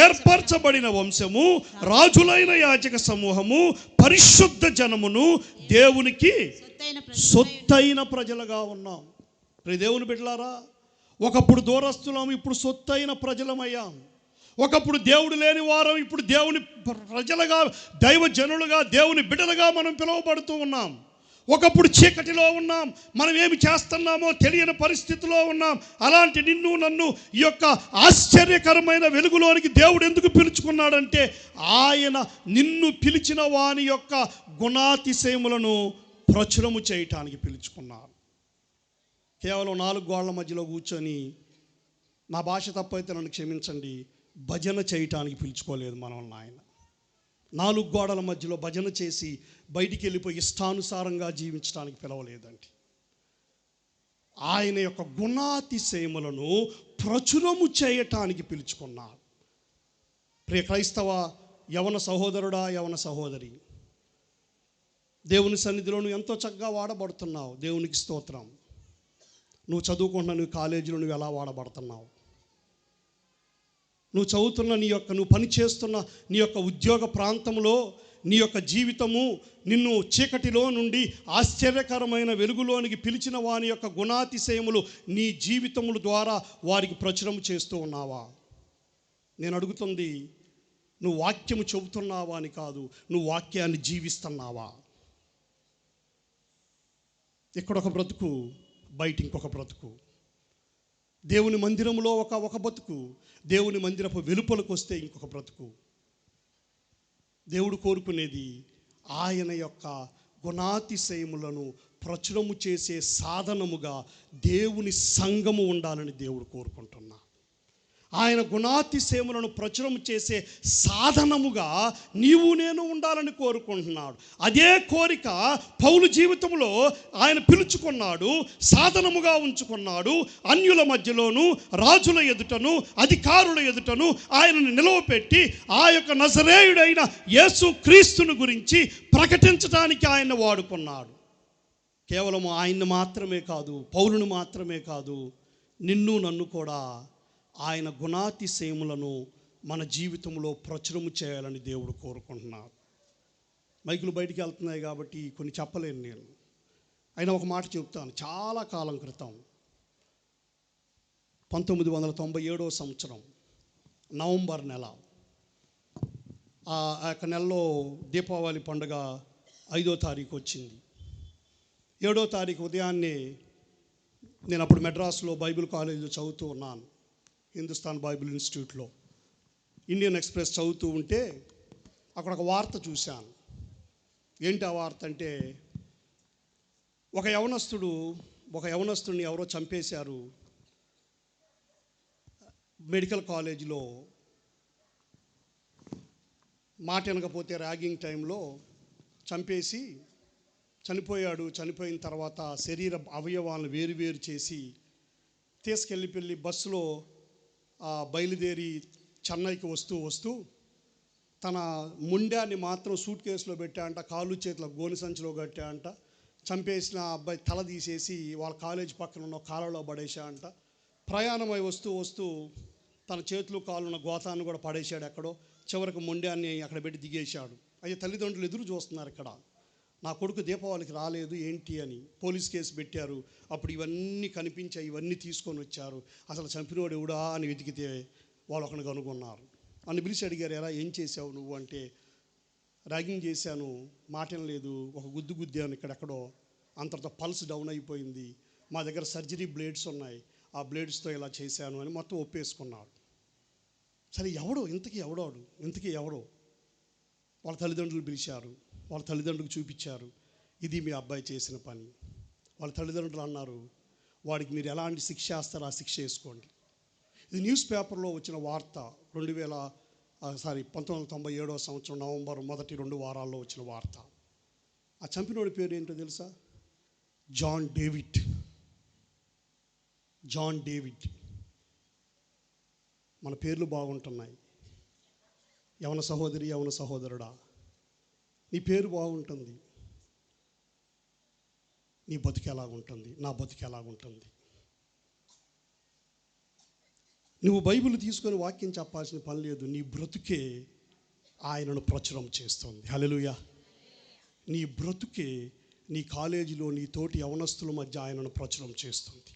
ఏర్పరచబడిన వంశము, రాజులైన యాజక సమూహము, పరిశుద్ధ జనమును, దేవునికి సొత్తైన ప్రజలుగా ఉన్నాం. దేవుని బిడ్డలారా, ఒకప్పుడు దూరస్తులం, ఇప్పుడు సొత్తైన ప్రజలమయ్యాం. ఒకప్పుడు దేవుడు లేని వారం, ఇప్పుడు దేవుని ప్రజలుగా, దైవ జనులుగా, దేవుని బిడ్డలుగా మనం పిలువబడుతూ ఉన్నాం. ఒకప్పుడు చీకటిలో ఉన్నాం, మనం ఏమి చేస్తున్నామో తెలియని పరిస్థితిలో ఉన్నాం. అలాంటి నిన్ను నన్ను ఈ యొక్క ఆశ్చర్యకరమైన వెలుగులోనికి దేవుడు ఎందుకు పిలుచుకున్నాడంటే, ఆయన నిన్ను పిలిచిన వాని యొక్క గుణాతిశయములను ప్రచురము చేయటానికి పిలుచుకున్నాడు. కేవలం 4 గోళ్ల మధ్యలో కూర్చొని, నా భాష తప్పైతే నన్ను క్షమించండి, భజన చేయటానికి పిలుచుకోలేదు మనల్ని ఆయన. 4 గోడల మధ్యలో భజన చేసి బయటికి వెళ్ళిపోయి ఇష్టానుసారంగా జీవించడానికి పిలవలేదండి. ఆయన యొక్క గుణాతిశయములను ప్రచురము చేయటానికి పిలుచుకున్నాడు. ప్రియ క్రైస్తవ యవన సహోదరుడా, యవన సహోదరి, దేవుని సన్నిధిలో నువ్వు ఎంతో చక్కగా వాడబడుతున్నావు. దేవునికి స్తోత్రం. నువ్వు చదువుకుంటున్న నీ కాలేజీలో నువ్వు ఎలా వాడబడుతున్నావు? నువ్వు చదువుతున్న నువ్వు పని చేస్తున్న నీ యొక్క ఉద్యోగ ప్రాంతంలో నీ యొక్క జీవితము నిన్ను చీకటిలో నుండి ఆశ్చర్యకరమైన వెలుగులోనికి పిలిచిన వాని యొక్క గుణాతిశయములు నీ జీవితముల ద్వారా వారికి ప్రచురం చేస్తూ ఉన్నావా? నేను అడుగుతుంది, నువ్వు వాక్యము చెబుతున్నావా అని కాదు, నువ్వు వాక్యాన్ని జీవిస్తున్నావా? ఇక్కడొక బ్రతుకు, బయట ఇంకొక బ్రతుకు. దేవుని మందిరంలో ఒక బ్రతుకు, దేవుని మందిరపు వెలుపలకు వస్తే ఇంకొక బ్రతుకు. దేవుడు కోరుకునేది ఆయన యొక్క గుణాతిశయములను ప్రచురము చేసే సాధనముగా దేవుని సంఘము ఉండాలని దేవుడు కోరుకుంటున్నా. ఆయన గుణాతిశయములను ప్రచురం చేసే సాధనముగా నీవు నేను ఉండాలని కోరుకుంటున్నాడు. అదే కోరిక పౌలు జీవితంలో ఆయన పిలుచుకున్నాడు, సాధనముగా ఉంచుకున్నాడు. అన్యుల మధ్యలోను, రాజుల ఎదుటను, అధికారుల ఎదుటను ఆయనను నిలవపెట్టి ఆ యొక్క నజరేయుడైన యేసు క్రీస్తును గురించి ప్రకటించడానికి ఆయన వాడుకున్నాడు. కేవలం ఆయన్ని మాత్రమే కాదు, పౌలును మాత్రమే కాదు, నిన్ను నన్ను కూడా ఆయన గుణాతిశయములను మన జీవితంలో ప్రచురము చేయాలని దేవుడు కోరుకుంటున్నాడు. మైకులు బయటికి వెళ్తున్నాయి కాబట్టి కొన్ని చెప్పలేను నేను. అయినా ఒక మాట చెప్తాను. చాలా కాలం క్రితం 1997 సంవత్సరం నవంబర్ నెల, ఆ యొక్క నెలలో దీపావళి పండుగ 5వ తారీఖు వచ్చింది. 7వ తారీఖు ఉదయాన్నే నేను అప్పుడు మెడ్రాస్లో బైబిల్ కాలేజీలో చదువుతూ ఉన్నాను, హిందుస్థాన్ బైబిల్ ఇన్స్టిట్యూట్లో. ఇండియన్ ఎక్స్ప్రెస్ చదువుతూ ఉంటే అక్కడ ఒక వార్త చూశాను. ఏంటి ఆ వార్త అంటే, ఒక యవనస్తుడిని ఎవరో చంపేశారు. మెడికల్ కాలేజీలో మాట వినకపోతే ర్యాగింగ్ టైంలో చంపేసి చనిపోయాడు. చనిపోయిన తర్వాత శరీర అవయవాలను వేరు చేసి తీసుకెళ్ళి బస్సులో బయలుదేరి చెన్నైకి వస్తూ తన ముండాన్ని మాత్రం సూట్ కేసులో పెట్టా అంట, కాళ్ళు చేతిలో గోని సంచిలో కట్టా అంట, చంపేసిన అబ్బాయి తల తీసేసి వాళ్ళ కాలేజ్ పక్కన ఉన్న కాలువలో పడేసా అంట. ప్రయాణమై వస్తూ వస్తూ తన చేతులు కాళ్ళున్న గోతాన్ని కూడా పడేశాడు ఎక్కడో. చివరికి ముండాన్ని అక్కడ పెట్టి దిగేశాడు. అయ్యే తల్లిదండ్రులు ఎదురు చూస్తున్నారు ఇక్కడ, నా కొడుకు దీపావళికి రాలేదు ఏంటి అని. పోలీస్ కేసు పెట్టారు. అప్పుడు ఇవన్నీ కనిపించాయి, ఇవన్నీ తీసుకొని వచ్చారు. అసలు చంపినోడు ఎవడా అని వెతికితే వాళ్ళు ఒకరిని కనుగొన్నారు. అని పిలిచి అడిగారు, ఎలా ఏం చేసావు నువ్వు అంటే, ర్యాగింగ్ చేశాను, మాటం లేదు, ఒక గుద్దు గుద్దాను ఇక్కడెక్కడో, అంతటితో పల్స్ డౌన్ అయిపోయింది, మా దగ్గర సర్జరీ బ్లేడ్స్ ఉన్నాయి, ఆ బ్లేడ్స్తో ఇలా చేశాను అని మొత్తం ఒప్పేసుకున్నాడు. సరే ఎవడో ఇంతకీ ఎవడో వాళ్ళ తల్లిదండ్రులు పిలిచారు. వాళ్ళ తల్లిదండ్రులకు చూపించారు, ఇది మీ అబ్బాయి చేసిన పని. వాళ్ళ తల్లిదండ్రులు అన్నారు, వాడికి మీరు ఎలాంటి శిక్ష వేస్తారో ఆ శిక్ష వేసుకోండి. ఇది న్యూస్ పేపర్లో వచ్చిన వార్త. 1997 సంవత్సరం నవంబర్ మొదటి 2 వారాల్లో వచ్చిన వార్త. ఆ చంపినోడి పేరు ఏంటో తెలుసా? John David. మన పేర్లు బాగుంటున్నాయి. యవన సహోదరి, యవన సహోదరుడా, నీ పేరు బాగుంటుంది, నీ బతుకు ఎలాగుంటుంది, నా బతుకు ఎలాగుంటుంది. నువ్వు బైబిల్ తీసుకొని వాక్యం చెప్పాల్సిన పని లేదు. నీ బ్రతుకే ఆయనను ప్రచురం చేస్తుంది. హల్లెలూయా. నీ బ్రతుకే నీ కాలేజీలో నీ తోటి యవనస్తుల మధ్య ఆయనను ప్రచురం చేస్తుంది.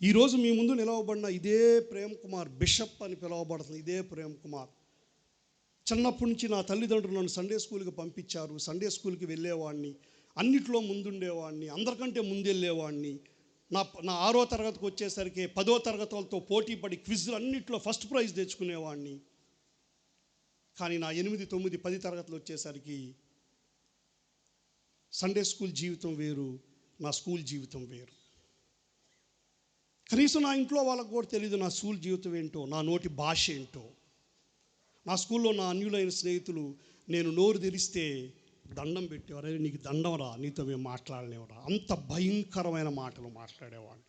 ఈరోజు మీ ముందు నిలవబడిన ఇదే ప్రేమ్ కుమార్, బిషప్ అని పిలువబడుతుంది ఇదే ప్రేమ్ కుమార్. చిన్నప్పటి నుంచి నా తల్లిదండ్రులు నన్ను సండే స్కూల్కి పంపించారు. సండే స్కూల్కి వెళ్ళేవాడిని, అన్నిట్లో ముందుండేవాడిని, అందరికంటే ముందెళ్ళేవాడిని. నా 6వ తరగతికి వచ్చేసరికి 10వ తరగతి వాళ్ళతో పోటీ పడి క్విజ్లు అన్నిట్లో ఫస్ట్ ప్రైజ్ తెచ్చుకునేవాడిని. కానీ నా 8, 9, 10 తరగతులు వచ్చేసరికి సండే స్కూల్ జీవితం వేరు, నా స్కూల్ జీవితం వేరు. కనీసం నా ఇంట్లో వాళ్ళకు కూడా తెలియదు నా స్కూల్ జీవితం ఏంటో, నా నోటి భాష ఏంటో. నా స్కూల్లో నా అన్యులైన స్నేహితులు నేను నోరు తెరిస్తే దండం పెట్టేవారు. అరే నీకు దండం రా, నీతో మేము మాట్లాడలేవరా, అంత భయంకరమైన మాటలు మాట్లాడేవాడు.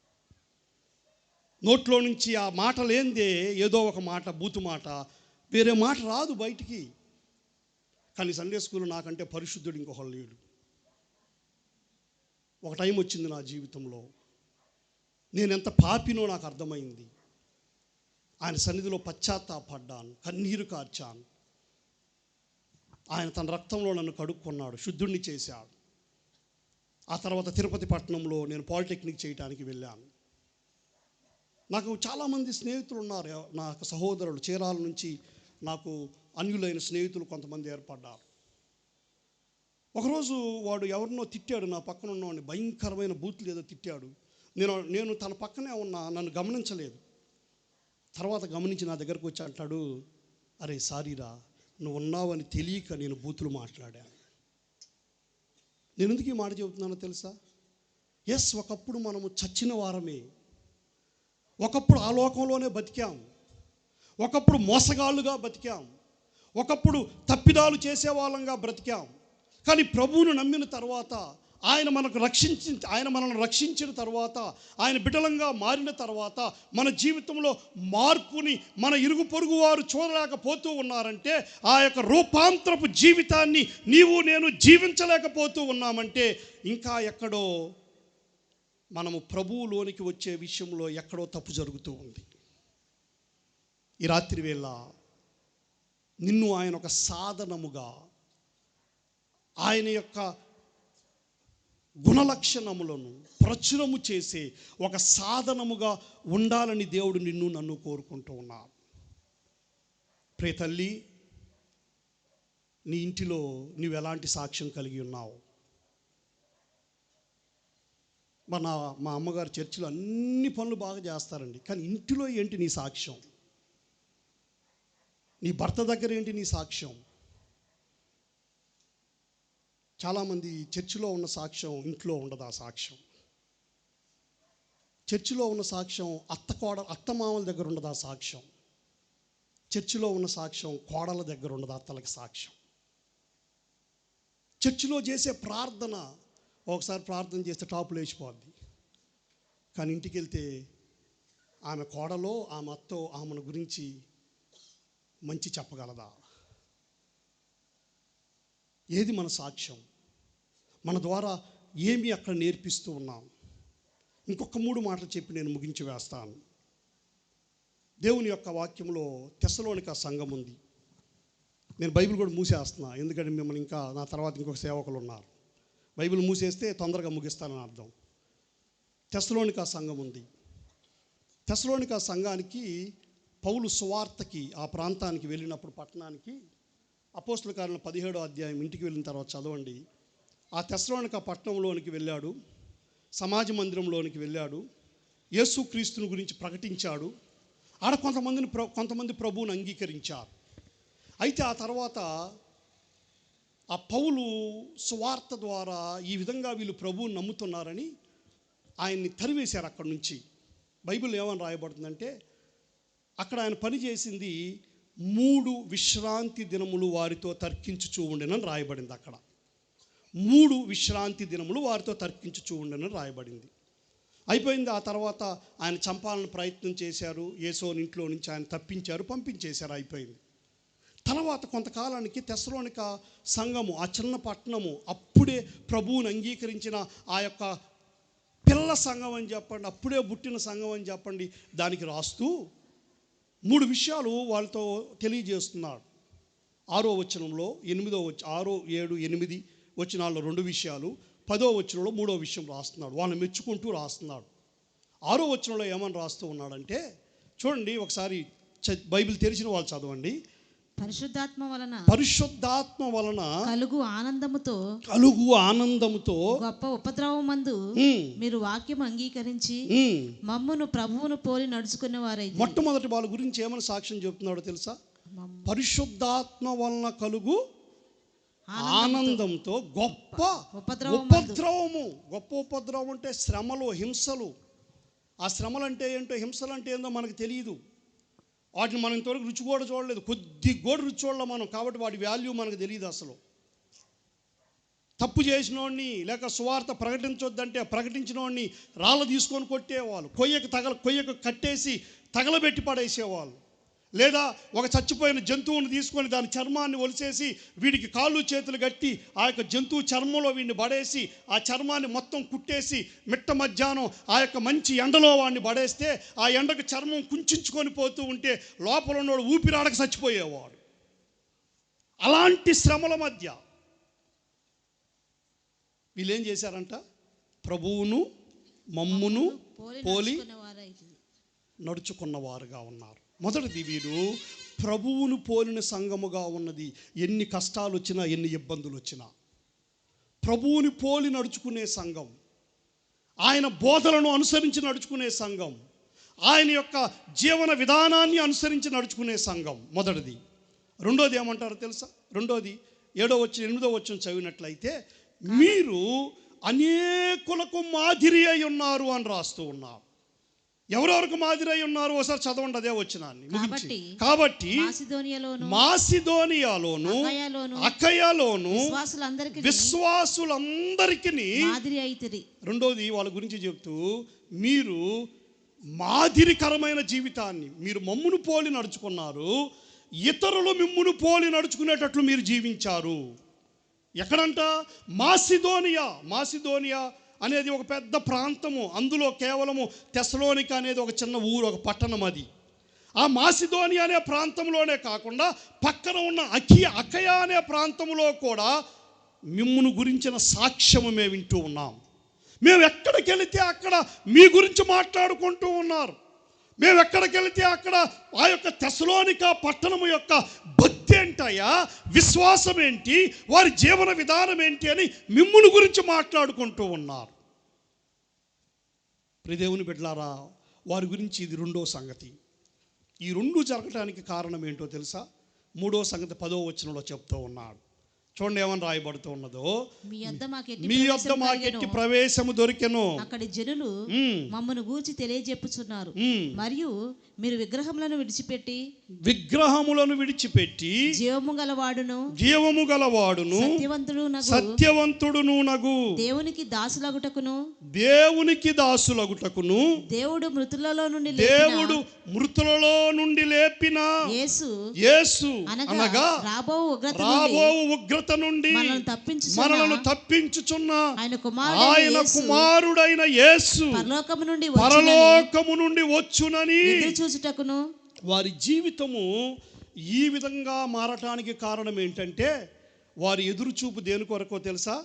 నోట్లో నుంచి ఆ మాట లేనిదే ఏదో ఒక మాట, బూతు మాట, వేరే మాట రాదు బయటికి. కానీ సండే స్కూల్ నాకంటే పరిశుద్ధుడు ఇంకొకళ్ళు లేడు. ఒక టైం వచ్చింది నా జీవితంలో, నేను ఎంత పాపినో నాకు అర్థమైంది. ఆయన సన్నిధిలో పశ్చాత్తాపడ్డాను, కన్నీరు కార్చాను. ఆయన తన రక్తంలో నన్ను కడుక్కున్నాడు, శుద్ధుణ్ణి చేశాడు. ఆ తర్వాత తిరుపతి పట్టణంలో నేను పాలిటెక్నిక్ చేయడానికి వెళ్ళాను. నాకు చాలామంది స్నేహితులు ఉన్నారు, నా సహోదరులు. చీరాల నుంచి నాకు అన్యులైన స్నేహితులు కొంతమంది ఏర్పడ్డారు. ఒకరోజు వాడు ఎవరినో తిట్టాడు, నా పక్కన ఉన్నవాడిని భయంకరమైన బూతులు ఏదో తిట్టాడు. నేను తన పక్కనే ఉన్నా, నన్ను గమనించలేదు. తర్వాత గమనించి నా దగ్గరకు వచ్చి అంటాడు, అరే సారీరా, నువ్వు ఉన్నావని తెలియక నేను బూతులు మాట్లాడాను. నేను ఎందుకు ఈ మాట చెబుతున్నానో తెలుసా? ఎస్, ఒకప్పుడు మనము చచ్చిన వారమే, ఒకప్పుడు ఆ లోకంలోనే బతికాం, ఒకప్పుడు మోసగాళ్ళుగా బతికాం, ఒకప్పుడు తప్పిదాలు చేసేవాళ్ళంగా బ్రతికాం. కానీ ప్రభువును నమ్మిన తర్వాత, ఆయన మనల్ని రక్షించిన తర్వాత, ఆయన బిడ్డలంగా మారిన తర్వాత, మన జీవితంలో మార్పుని మన ఇరుగు పొరుగు వారు చూడలేకపోతూ ఉన్నారంటే, ఆ యొక్క రూపాంతరపు జీవితాన్ని నీవు నేను జీవించలేకపోతూ ఉన్నామంటే, ఇంకా ఎక్కడో మనము ప్రభువులోనికి వచ్చే విషయంలో ఎక్కడో తప్పు జరుగుతూ ఉంది. ఈ రాత్రి వేళ నిన్ను ఆయన ఒక సాధనముగా, ఆయన యొక్క గుణలక్షణములను ప్రచురము చేసే ఒక సాధనముగా ఉండాలని దేవుడు నిన్ను నన్ను కోరుకుంటూ ఉన్నాడు. ప్రియ తల్లి, నీ ఇంటిలో నువ్వు ఎలాంటి సాక్ష్యం కలిగి ఉన్నావు? మా అమ్మగారు చర్చిలో అన్ని పనులు బాగా చేస్తారండి, కానీ ఇంటిలో ఏంటి నీ సాక్ష్యం? నీ భర్త దగ్గర ఏంటి నీ సాక్ష్యం? చాలామంది చర్చిలో ఉన్న సాక్ష్యం ఇంట్లో ఉండదు. ఆ సాక్ష్యం చర్చిలో ఉన్న సాక్ష్యం అత్తమామల దగ్గర ఉండదు. ఆ సాక్ష్యం చర్చిలో ఉన్న సాక్ష్యం కోడల దగ్గర ఉండదు, అత్తలకి సాక్ష్యం. చర్చిలో చేసే ప్రార్థన, ఒకసారి ప్రార్థన చేస్తే టాపులు వేసిపోద్ది, కానీ ఇంటికి వెళ్తే ఆమె కోడలో ఆమె అత్తో ఆమెను గురించి మంచి చెప్పగలదా? ఏది మన సాక్ష్యం? మన ద్వారా ఏమి అక్కడ నేర్పిస్తూ ఉన్నాం? ఇంకొక 3 మాటలు చెప్పి నేను ముగించి వేస్తాను. దేవుని యొక్క వాక్యంలో తెస్సలోనిక సంఘం ఉంది. నేను బైబిల్ కూడా మూసేస్తున్నా, ఎందుకంటే మిమ్మల్ని ఇంకా నా తర్వాత ఇంకొక సేవకులు ఉన్నారు. బైబిల్ మూసేస్తే తొందరగా ముగిస్తానని అర్థం. తెస్సలోనిక సంఘం ఉంది. తెస్సలోనిక సంఘానికి పౌలు సువార్తకి ఆ ప్రాంతానికి వెళ్ళినప్పుడు, పట్టణానికి, అపోస్తల కార్యాలు 17వ అధ్యాయం ఇంటికి వెళ్ళిన తర్వాత చదవండి. ఆ తెస్సలోనిక పట్టణంలోనికి వెళ్ళాడు, సమాజ మందిరంలోనికి వెళ్ళాడు, యేసుక్రీస్తుని గురించి ప్రకటించాడు. ఆడ కొంతమంది ప్రభువుని అంగీకరించారు. అయితే ఆ తర్వాత ఆ పౌలు సువార్త ద్వారా ఈ విధంగా వీళ్ళు ప్రభువుని నమ్ముతున్నారని ఆయన్ని తరివేశారు అక్కడి నుంచి. బైబిల్ ఏమని రాయబడుతుందంటే, అక్కడ ఆయన పని చేసింది 3 విశ్రాంతి దినములు వారితో తర్కించుచూ ఉండెనని రాయబడింది. అక్కడ 3 విశ్రాంతి దినములు వారితో తర్కించుచూ ఉండెనని రాయబడింది. అయిపోయింది. ఆ తర్వాత ఆయన చంపాలని ప్రయత్నం చేశారు. యేసోని ఇంట్లో నుంచి ఆయన తప్పించారు, పంపించేశారు. అయిపోయింది. తర్వాత కొంతకాలానికి తెస్సలోనిక సంఘము, ఆ చిన్న పట్టణము, అప్పుడే ప్రభువుని అంగీకరించిన ఆ యొక్క పిల్ల సంఘం అని చెప్పండి, అప్పుడే పుట్టిన సంఘం అని చెప్పండి, దానికి రాస్తూ 3 విషయాలు వాళ్ళతో తెలియజేస్తున్నాడు. 6వ వచనంలో 6, 7, 8 వచనాల్లో 2 విషయాలు, 10వ వచనంలో 3వ విషయం రాస్తున్నాడు. వాళ్ళని మెచ్చుకుంటూ రాస్తున్నాడు. 6వ వచనంలో ఏమని రాస్తూ ఉన్నాడంటే, చూడండి ఒకసారి, బైబిల్ తెరిచిన వాళ్ళు చదవండి. పరిశుద్ధాత్మ వలన కలుగు ఆనందముతో గొప్ప ఉపద్రవమందు మీరు వాక్యం అంగీకరించి మమ్మును ప్రభువును పోలి నడుచుకునే వారైతే. మొట్టమొదటి వాళ్ళ గురించి ఏమని సాక్ష్యం చెప్తున్నాడో తెలుసా? పరిశుద్ధాత్మ వలన కలుగు ఆనందంతో గొప్ప ఉపద్రవము. గొప్ప ఉపద్రవం అంటే శ్రమలు, హింసలు. ఆ శ్రమలు అంటే ఏంటో, హింసలు అంటే ఏందో మనకు తెలియదు. వాటిని మనం ఇంతవరకు రుచి కూడా చూడలేదు, కొద్ది కూడా రుచి చూడలేం మనం. కాబట్టి వాటి వాల్యూ మనకు తెలియదు అసలు. తప్పు చేసినోడిని లేక సువార్త ప్రకటించొద్దంటే ప్రకటించిన వాడిని రాళ్ళ తీసుకొని కొట్టేవాళ్ళు, కొయ్యకు కట్టేసి తగలబెట్టి పడేసేవాళ్ళు. లేదా ఒక చచ్చిపోయిన జంతువుని తీసుకొని దాని చర్మాన్ని ఒలిసేసి వీడికి కాళ్ళు చేతులు కట్టి ఆ యొక్క జంతువు చర్మంలో వీడిని పడేసి ఆ చర్మాన్ని మొత్తం కుట్టేసి మిట్ట మధ్యాహ్నం ఆ యొక్క మంచి ఎండలో వాడిని పడేస్తే ఆ ఎండకు చర్మం కుంచుకొని పోతూ ఉంటే లోపల ఉన్నవాడు ఊపిరాడక చచ్చిపోయేవాడు. అలాంటి శ్రమల మధ్య వీళ్ళు ఏం చేశారంట? ప్రభువును మమ్మును పోలి నడుచుకున్నవారుగా ఉన్నారు. మొదటిది, వీరు ప్రభువును పోలిన సంఘముగా ఉన్నది. ఎన్ని కష్టాలు వచ్చినా, ఎన్ని ఇబ్బందులు వచ్చినా ప్రభువుని పోలి నడుచుకునే సంఘం, ఆయన బోధలను అనుసరించి నడుచుకునే సంఘం, ఆయన యొక్క జీవన విధానాన్ని అనుసరించి నడుచుకునే సంఘం మొదటిది. రెండోది ఏమంటారో తెలుసా? రెండోది 7వ వచనం 8వ వచనం చదివినట్లయితే, మీరు అనేకులకు మాదిరి అయి ఉన్నారు అని రాస్తూ ఉన్నారు. ఎవరెవరికి మాదిరి అయి ఉన్నారు? ఒకసారి చదవండి అదే వచనాన్ని ముగించి. కాబట్టి మాసిదోనియాలోను అకయలోను విశ్వాసులందరికీ మాదిరి అయితిరి. రెండోది వాళ్ళ గురించి చెప్తూ, మీరు మాదిరికరమైన జీవితాన్ని, మీరు మమ్మును పోలి నడుచుకున్నారు, ఇతరులు మిమ్మును పోలి నడుచుకునేటట్లు మీరు జీవించారు. ఎక్కడంట? మాసిదోనియా అనేది ఒక పెద్ద ప్రాంతము. అందులో కేవలము తెస్సలోనిక అనేది ఒక చిన్న ఊరు, ఒక పట్టణం. అది ఆ మాసిదోనియా అనే ప్రాంతంలోనే కాకుండా పక్కన ఉన్న అకయ అనే ప్రాంతంలో కూడా మిమ్మును గురించిన సాక్ష్యము మేము వింటూ ఉన్నాం. మేము ఎక్కడికి వెళితే అక్కడ మీ గురించి మాట్లాడుకుంటూ ఉన్నారు. మేము ఎక్కడికి వెళితే అక్కడ ఆ యొక్క తెస్సలోనిక పట్టణము యొక్క భక్తి ఏంటయ్యా, విశ్వాసం ఏంటి, వారి జీవన విధానం ఏంటి అని మిమ్మును గురించి మాట్లాడుకుంటూ ఉన్నారు. ప్రియదేవుని బిడ్డలారా, వారి గురించి ఇది 2వ సంగతి. ఈ 2 జరగటానికి కారణం ఏంటో తెలుసా? 3వ సంగతి 10వ వచనంలో చెప్తూ ఉన్నాడు. చూడండి ఏమని రాయబడుతూ ఉన్నదో, మీ యొద్ద మాకెట్టి ప్రవేశము దొరికెను. అక్కడి జనులు మమ్మను గూర్చి తెలియజెప్పుచున్నారు. మరియు మీరు విగ్రహములను విడిచిపెట్టి జీవము గలవాడును సత్యవంతుడును నగు దేవునికి దాసులగుటకును దేవుడు మృతులలో నుండి లేపిన యేసు అనగా రాబో ఉగ్రత ఉగ్రత నుండి మనలను తప్పించుచున్న ఆయన కుమారుడైన యేసు పరలోకము నుండి వచ్చునని చూచుటకును వారి జీవితము ఈ విధంగా మారటానికి కారణం ఏంటంటే వారి ఎదురుచూపు దేని కొరకో తెలుసా?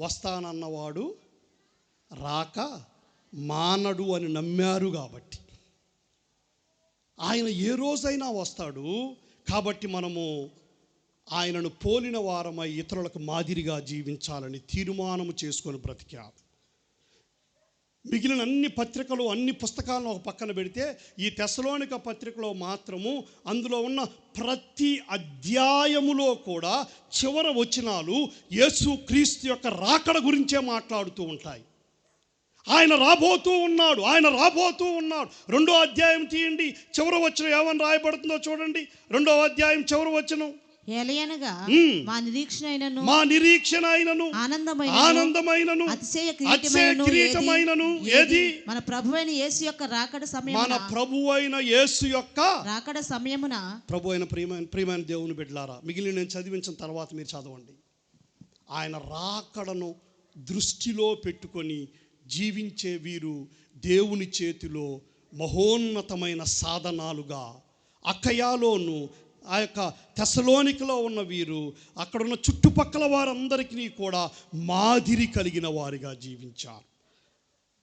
వస్తానన్నవాడు రాక మానడు అని నమ్మారు కాబట్టి. ఆయన ఏ రోజైనా వస్తాడు కాబట్టి మనము ఆయనను పోలిన వారమై ఇతరులకు మాదిరిగా జీవించాలని తీర్మానము చేసుకొని బ్రతికారు. మిగిలిన అన్ని పత్రికలు, అన్ని పుస్తకాలను ఒక పక్కన పెడితే ఈ తెస్సలోనిక పత్రికలో మాత్రము అందులో ఉన్న ప్రతి అధ్యాయములో కూడా చివర వచనాలు యేసు క్రీస్తు యొక్క రాకడ గురించే మాట్లాడుతూ ఉంటాయి. ఆయన రాబోతూ ఉన్నాడు, ఆయన రాబోతూ ఉన్నాడు. 2వ అధ్యాయం తీయండి, చివర వచనం ఏమని రాయబడుతుందో చూడండి. 2వ అధ్యాయం చివర వచనం, మా నిరీక్షణ అయినను ఆనందమైనను అతిశయ కిరీటమైనను ఏది? మన ప్రభువైన యేసు యొక్క రాకడ సమయమున. మన ప్రభువైన యేసు యొక్క రాకడ సమయమున. ప్రభువైన ప్రియమైన దేవుని బిడ్డలారా, మిగిలిన నేను చదివించిన తర్వాత మీరు చదవండి. ఆయన రాకడను దృష్టిలో పెట్టుకొని జీవించే వీరు దేవుని చేతిలో మహోన్నతమైన సాధనాలుగా, అకయాలోను ఆ యొక్క తెస్సలోనికలో ఉన్న వీరు అక్కడున్న చుట్టుపక్కల వారందరికీ కూడా మాదిరి కలిగిన వారిగా జీవించారు.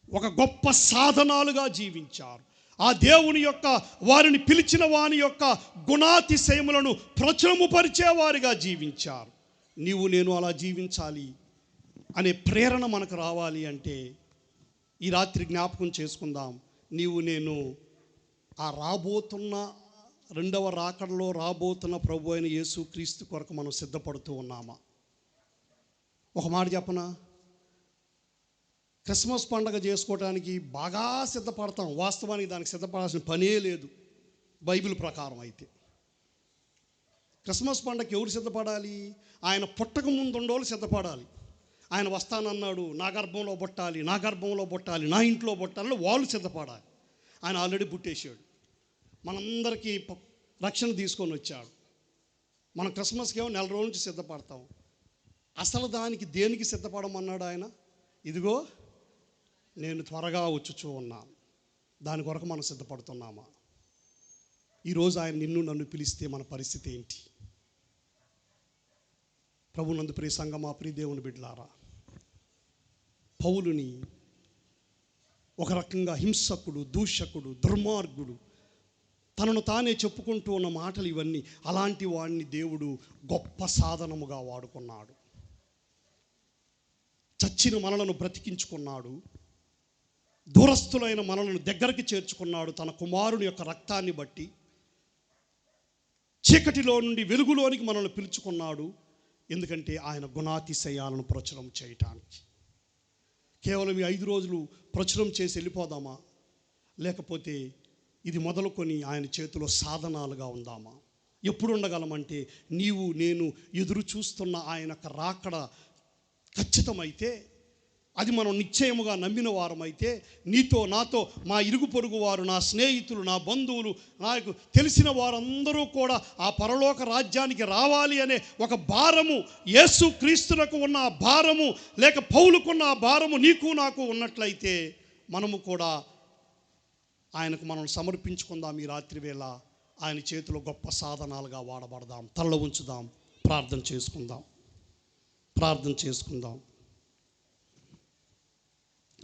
ఒక గొప్ప సాధనాలుగా జీవించారు. ఆ దేవుని యొక్క వారిని పిలిచిన వాని యొక్క గుణాతిశయములను ప్రచురముపరిచేవారిగా జీవించారు. నీవు నేను అలా జీవించాలి అనే ప్రేరణ మనకు రావాలి అంటే ఈ రాత్రి జ్ఞాపకం చేసుకుందాం. నీవు నేను ఆ రాబోతున్న 2వ రాకడలో రాబోతున్న ప్రభు అయిన యేసు క్రీస్తు కొరకు మనం సిద్ధపడుతూ ఉన్నామా? ఒక మాట చెప్పనా, క్రిస్మస్ పండగ చేసుకోవడానికి బాగా సిద్ధపడతాం. వాస్తవానికి దానికి సిద్ధపడాల్సిన పనే లేదు బైబిల్ ప్రకారం. అయితే క్రిస్మస్ పండగకి ఎవరు సిద్ధపడాలి? ఆయన పుట్టక ముందు ఉండోళ్ళు సిద్ధపడాలి. ఆయన వస్తానన్నాడు, నా గర్భంలో పుట్టాలి, నా గర్భంలో పుట్టాలి, నా ఇంట్లో పుట్టాలి, వాళ్ళు సిద్ధపడాలి. ఆయన ఆల్రెడీ పుట్టేశాడు, మనందరికీ రక్షణ తీసుకొని వచ్చాడు. మనం క్రిస్మస్కి ఏమో 4 రోజుల నుంచి సిద్ధపడతాం. అసలు దానికి దేనికి సిద్ధపడమన్నాడు ఆయన? ఇదిగో నేను త్వరగా వచ్చుచూ ఉన్నాను. దాని కొరకు మనం సిద్ధపడుతున్నామా? ఈరోజు ఆయన నిన్ను నన్ను పిలిస్తే మన పరిస్థితి ఏంటి? ప్రభునందు ప్రియ సంఘమా, ప్రియ దేవుని బిడ్డలారా, పౌలుని ఒక రకంగా హింసకుడు, దూషకుడు, దుర్మార్గుడు, తనను తానే చెప్పుకుంటూ ఉన్న మాటలు ఇవన్నీ, అలాంటి వాడిని దేవుడు గొప్ప సాధనముగా వాడుకున్నాడు. చచ్చిన మనలను బ్రతికించుకున్నాడు, దూరస్తులైన మనలను దగ్గరికి చేర్చుకున్నాడు. తన కుమారుని యొక్క రక్తాన్ని బట్టి చీకటిలో నుండి వెలుగులోనికి మనల్ని పిలుచుకున్నాడు. ఎందుకంటే ఆయన గుణాతిశయాలను ప్రచురం చేయటానికి. కేవలం ఈ 5 రోజులు ప్రచురం చేసి వెళ్ళిపోదామా? లేకపోతే ఇది మొదలుకొని ఆయన చేతిలో సాధనాలుగా ఉందామా? ఎప్పుడు ఉండగలమంటే నీవు నేను ఎదురు చూస్తున్న ఆయన రాకడ ఖచ్చితమైతే, అది మనం నిశ్చయముగా నమ్మిన వారమైతే, నీతో నాతో మా ఇరుగు పొరుగు వారు, నా స్నేహితులు, నా బంధువులు, నాకు తెలిసిన వారందరూ కూడా ఆ పరలోక రాజ్యానికి రావాలి అనే ఒక భారము, యేసు క్రీస్తునకు ఉన్న ఆ భారము, లేక పౌలుకున్న ఆ భారము నీకు నాకు ఉన్నట్లయితే మనము కూడా ఆయనకు మనం సమర్పించుకుందాం. ఈ రాత్రి వేళ ఆయన చేతిలో గొప్ప సాధనాలుగా వాడబడదాం. తలలో ఉంచుదాం, ప్రార్థన చేసుకుందాం.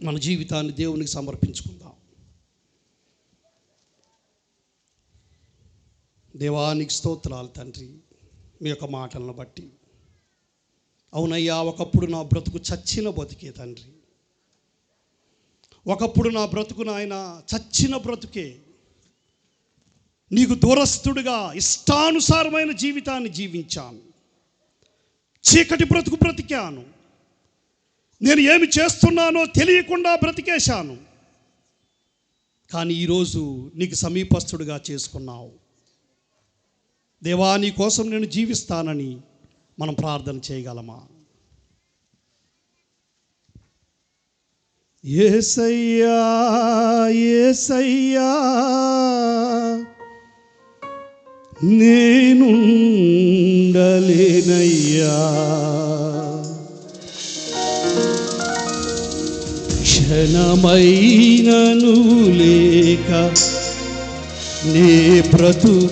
మన జీవితాన్ని దేవునికి సమర్పించుకుందాం. దేవానికి స్తోత్రాలు తండ్రి, మీ యొక్క మాటలను బట్టి. అవునయ్యా, ఒకప్పుడు నా బ్రతుకు చచ్చిన బతుకే తండ్రి. ఒకప్పుడు నా బ్రతుకు నాయన చచ్చిన బ్రతుకే. నీకు దూరస్తుడిగా ఇష్టానుసారమైన జీవితాన్ని జీవించాను, చీకటి బ్రతుకు బ్రతికాను. నేను ఏమి చేస్తున్నానో తెలియకుండా బ్రతికేశాను. కానీ ఈరోజు నీకు సమీపస్తుడిగా చేసుకున్నావు. దేవా, నీ కోసం నేను జీవిస్తానని మనం ప్రార్థన చేయగలమా? యేసయ్యా యేసయ్యా నేనుండలేను బ్రతుకలేనయ్యా, క్షణమైనను లేక నే బ్రతుకలేనయ్యా.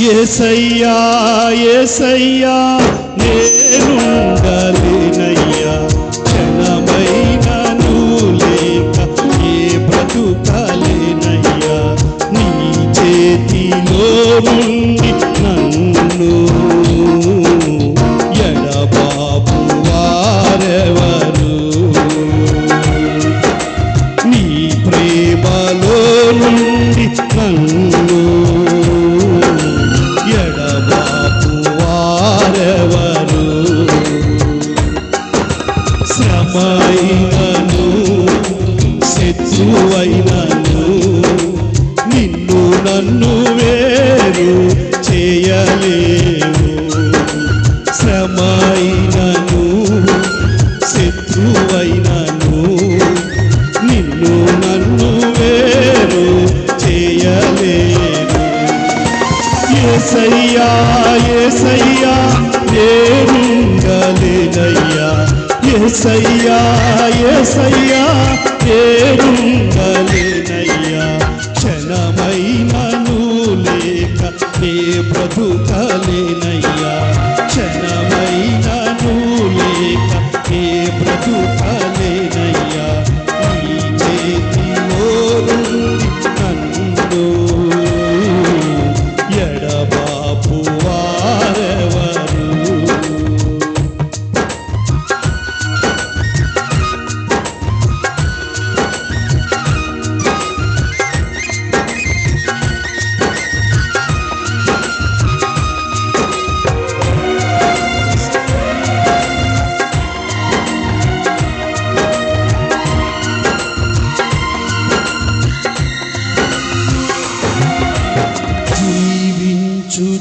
యేసయ్యా యేసయ్యా నేనుండలేనయ్యా, క్షణమైనను లేక నే బ్రతుకలేనయ్యా. నీ చేతిలో నుండి నన్ను ఎడబాపు వారెవరు, నీ ప్రేమలో నుండి నన్ను ఎడబాపు వారెవరు. శ్రమైనను శత్రువైనను నిన్ను నన్ను వేరు చేయలేవు. శ్రమైనను శత్రువైనను నిన్ను నన్ను వేరు చేయలేవు. యేసయ్యా యేసయ్యా నేనుండలేనయ్యా, యేసయ్యా యేసయ్యా నేనుండలేనయ్యా, క్షణమైనను లేక నే బ్రతుకలేనయ్యా, క్షణమైనను లేక నే బ్రతుకలేనయ్యా. నీ చేతిలో నుండి నన్ను ఎడబాపు వారెవరు.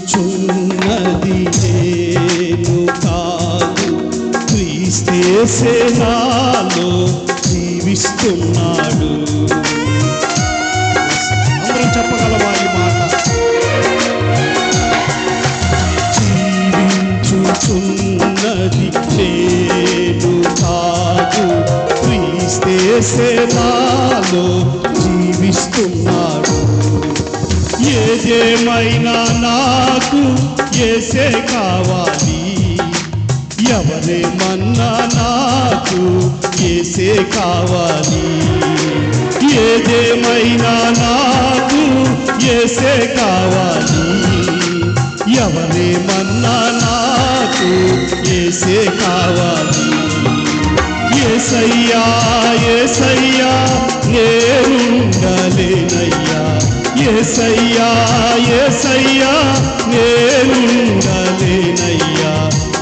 జీవించుచున్నది నేను కాదు, క్రీస్తు నాలో జీవిస్తున్నాడు. అందరం చెప్పగలవా ఈ మాట? జీవించుచున్నది నేను కాదు, క్రీస్తు నాలో జీవిస్తున్నాడు. ఏదేమైనా నాకు యేసే కావాలి, ఎవరేమన్నా నాకు యేసే కావాలి. ఏదేమైనా నాకు యేసే కావాలి, ఎవరేమన్నా నాకు యేసే కావాలి. యేసయ్యా యేసయ్యా నేనుండలేనయ్యా, యేసయ్యా యేసయ్యా నేనుండలేనయ్యా,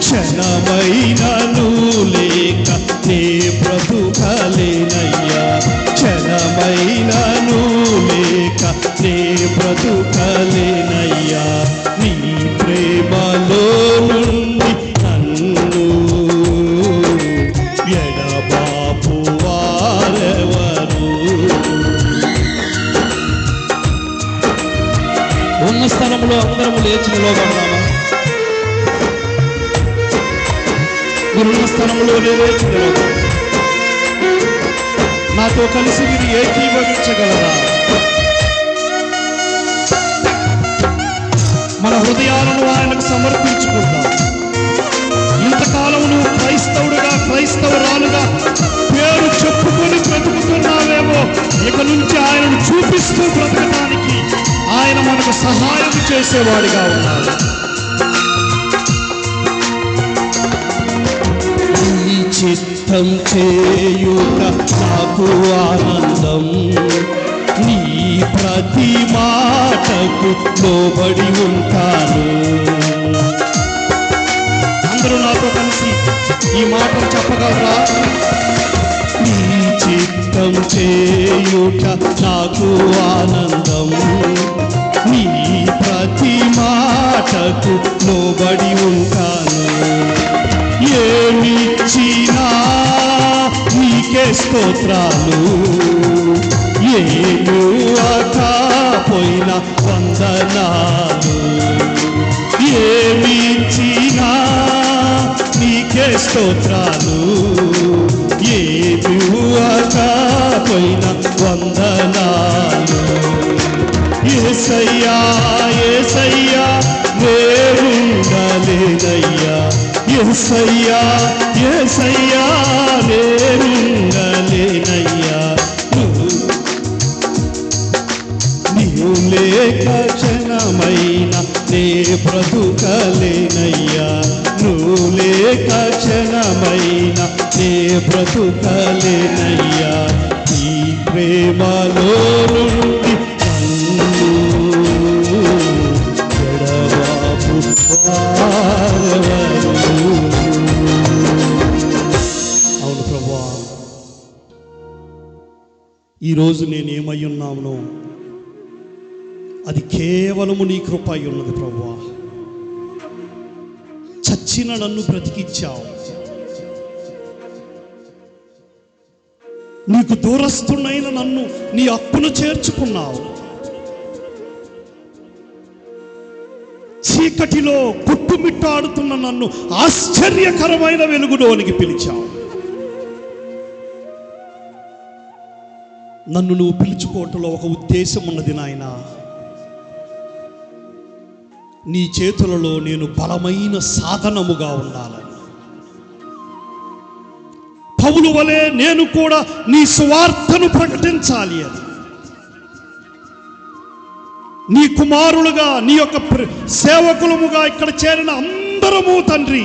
క్షణమైనను లేక నే బ్రతుకలేనయ్యా, క్షణమైనను లేక నే బ్రతుకలేనయ్యా. నీ ప్రేమలో నుండి నన్ను ఎడబాపు వారెవరు. ఉన్న స్థలంలో అందరము లేచి నిలవబడదామా? మీరున్న స్థలంలో లేచి నిలవబడదాం. నాతో కలిసి మీరు ఏకీభవించగలరా? మన హృదయాలను ఆయనకు సమర్పించుకుందాం. ఇంతకాలం నువ్వు క్రైస్తవుడుగా క్రైస్తవురాలుగా పేరు చెప్పుకొని బ్రతుకుతున్నావేమో, ఇక నుంచి ఆయనను చూపిస్తూ బ్రతకడానికి ఆయన మనకు సహాయం చేసేవాడిగా ఉన్నాడు. నీ చిత్తం చేయుట నాకు ఆనందం, నీ ప్రతి మాటకు లోబడి ఉంటాను. అందరూ నాతో కలిసి ఈ మాటలు చెప్పగలరా? నీ చిత్తం చేయుట నాకు ఆనందం, నీ ప్రతి మాటకు లోబడి ఉంటాను. ఏమిచ్చినా నీకే స్తోత్రాలు, ఏమి కాపోయిన వందనాలు. ఏమి ఇచ్చినా నీకే స్తోత్రాలు, ఏమి ఇవ్వకపోయినా వందనాలు. యేసయ్యా యేసయ్యా నేనుండలేనయ్యా, యేసయ్యా యేసయ్యా నేనుండలేనయ్యా. నీవు లేక క్షణమైనా నే బ్రతుకలేనయ్యా, నువ్వు లేక క్షణమైనా నే బ్రతుకలేనయ్యా. ఈ ప్రేమలో నుండి నన్ను ఎడబాపు వారెవరు? అవును ప్రభువా, ఈరోజు నేనేమై ఉన్నాను అది కేవలము నీ కృప అయి ఉన్నది ప్రభువా. చచ్చిన నన్ను బ్రతికిచ్చావు, నీకు దూరస్తున్నైన నన్ను నీ హక్కును చేర్చుకున్నావు. చీకటిలో కుట్టుమిట్టాడుతున్న నన్ను ఆశ్చర్యకరమైన వెలుగులోనికి పిలిచావు. నన్ను నువ్వు పిలుచుకోవటంలో ఒక ఉద్దేశం ఉన్నది నాయనా. నీ చేతులలో నేను బలమైన సాధనముగా ఉండాలని, పౌలు వలె నేను కూడా నీ సువార్తను ప్రకటించాలి అని, నీ కుమారులుగా నీ యొక్క సేవకులముగా ఇక్కడ చేరిన అందరము తండ్రి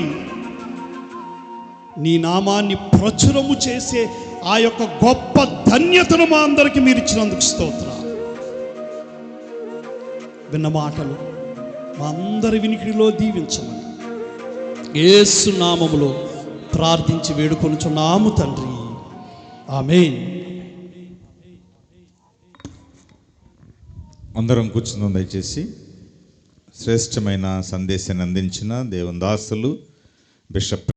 నీ నామాన్ని ప్రచురము చేసే ఆ యొక్క గొప్ప ధన్యతను మా అందరికీ మీరు ఇచ్చినందుకు స్తోత్రం. విన్న మాటలు మా అందరి వినికిడిలో దీవించమని యేసు నామములో ప్రార్థించి వేడుకొనుచున్నాము తండ్రి, ఆమేన్. అందరం కూర్చుందాం దయచేసి. శ్రేష్టమైన సందేశాన్ని అందించిన దేవుని దాసులు బిషప్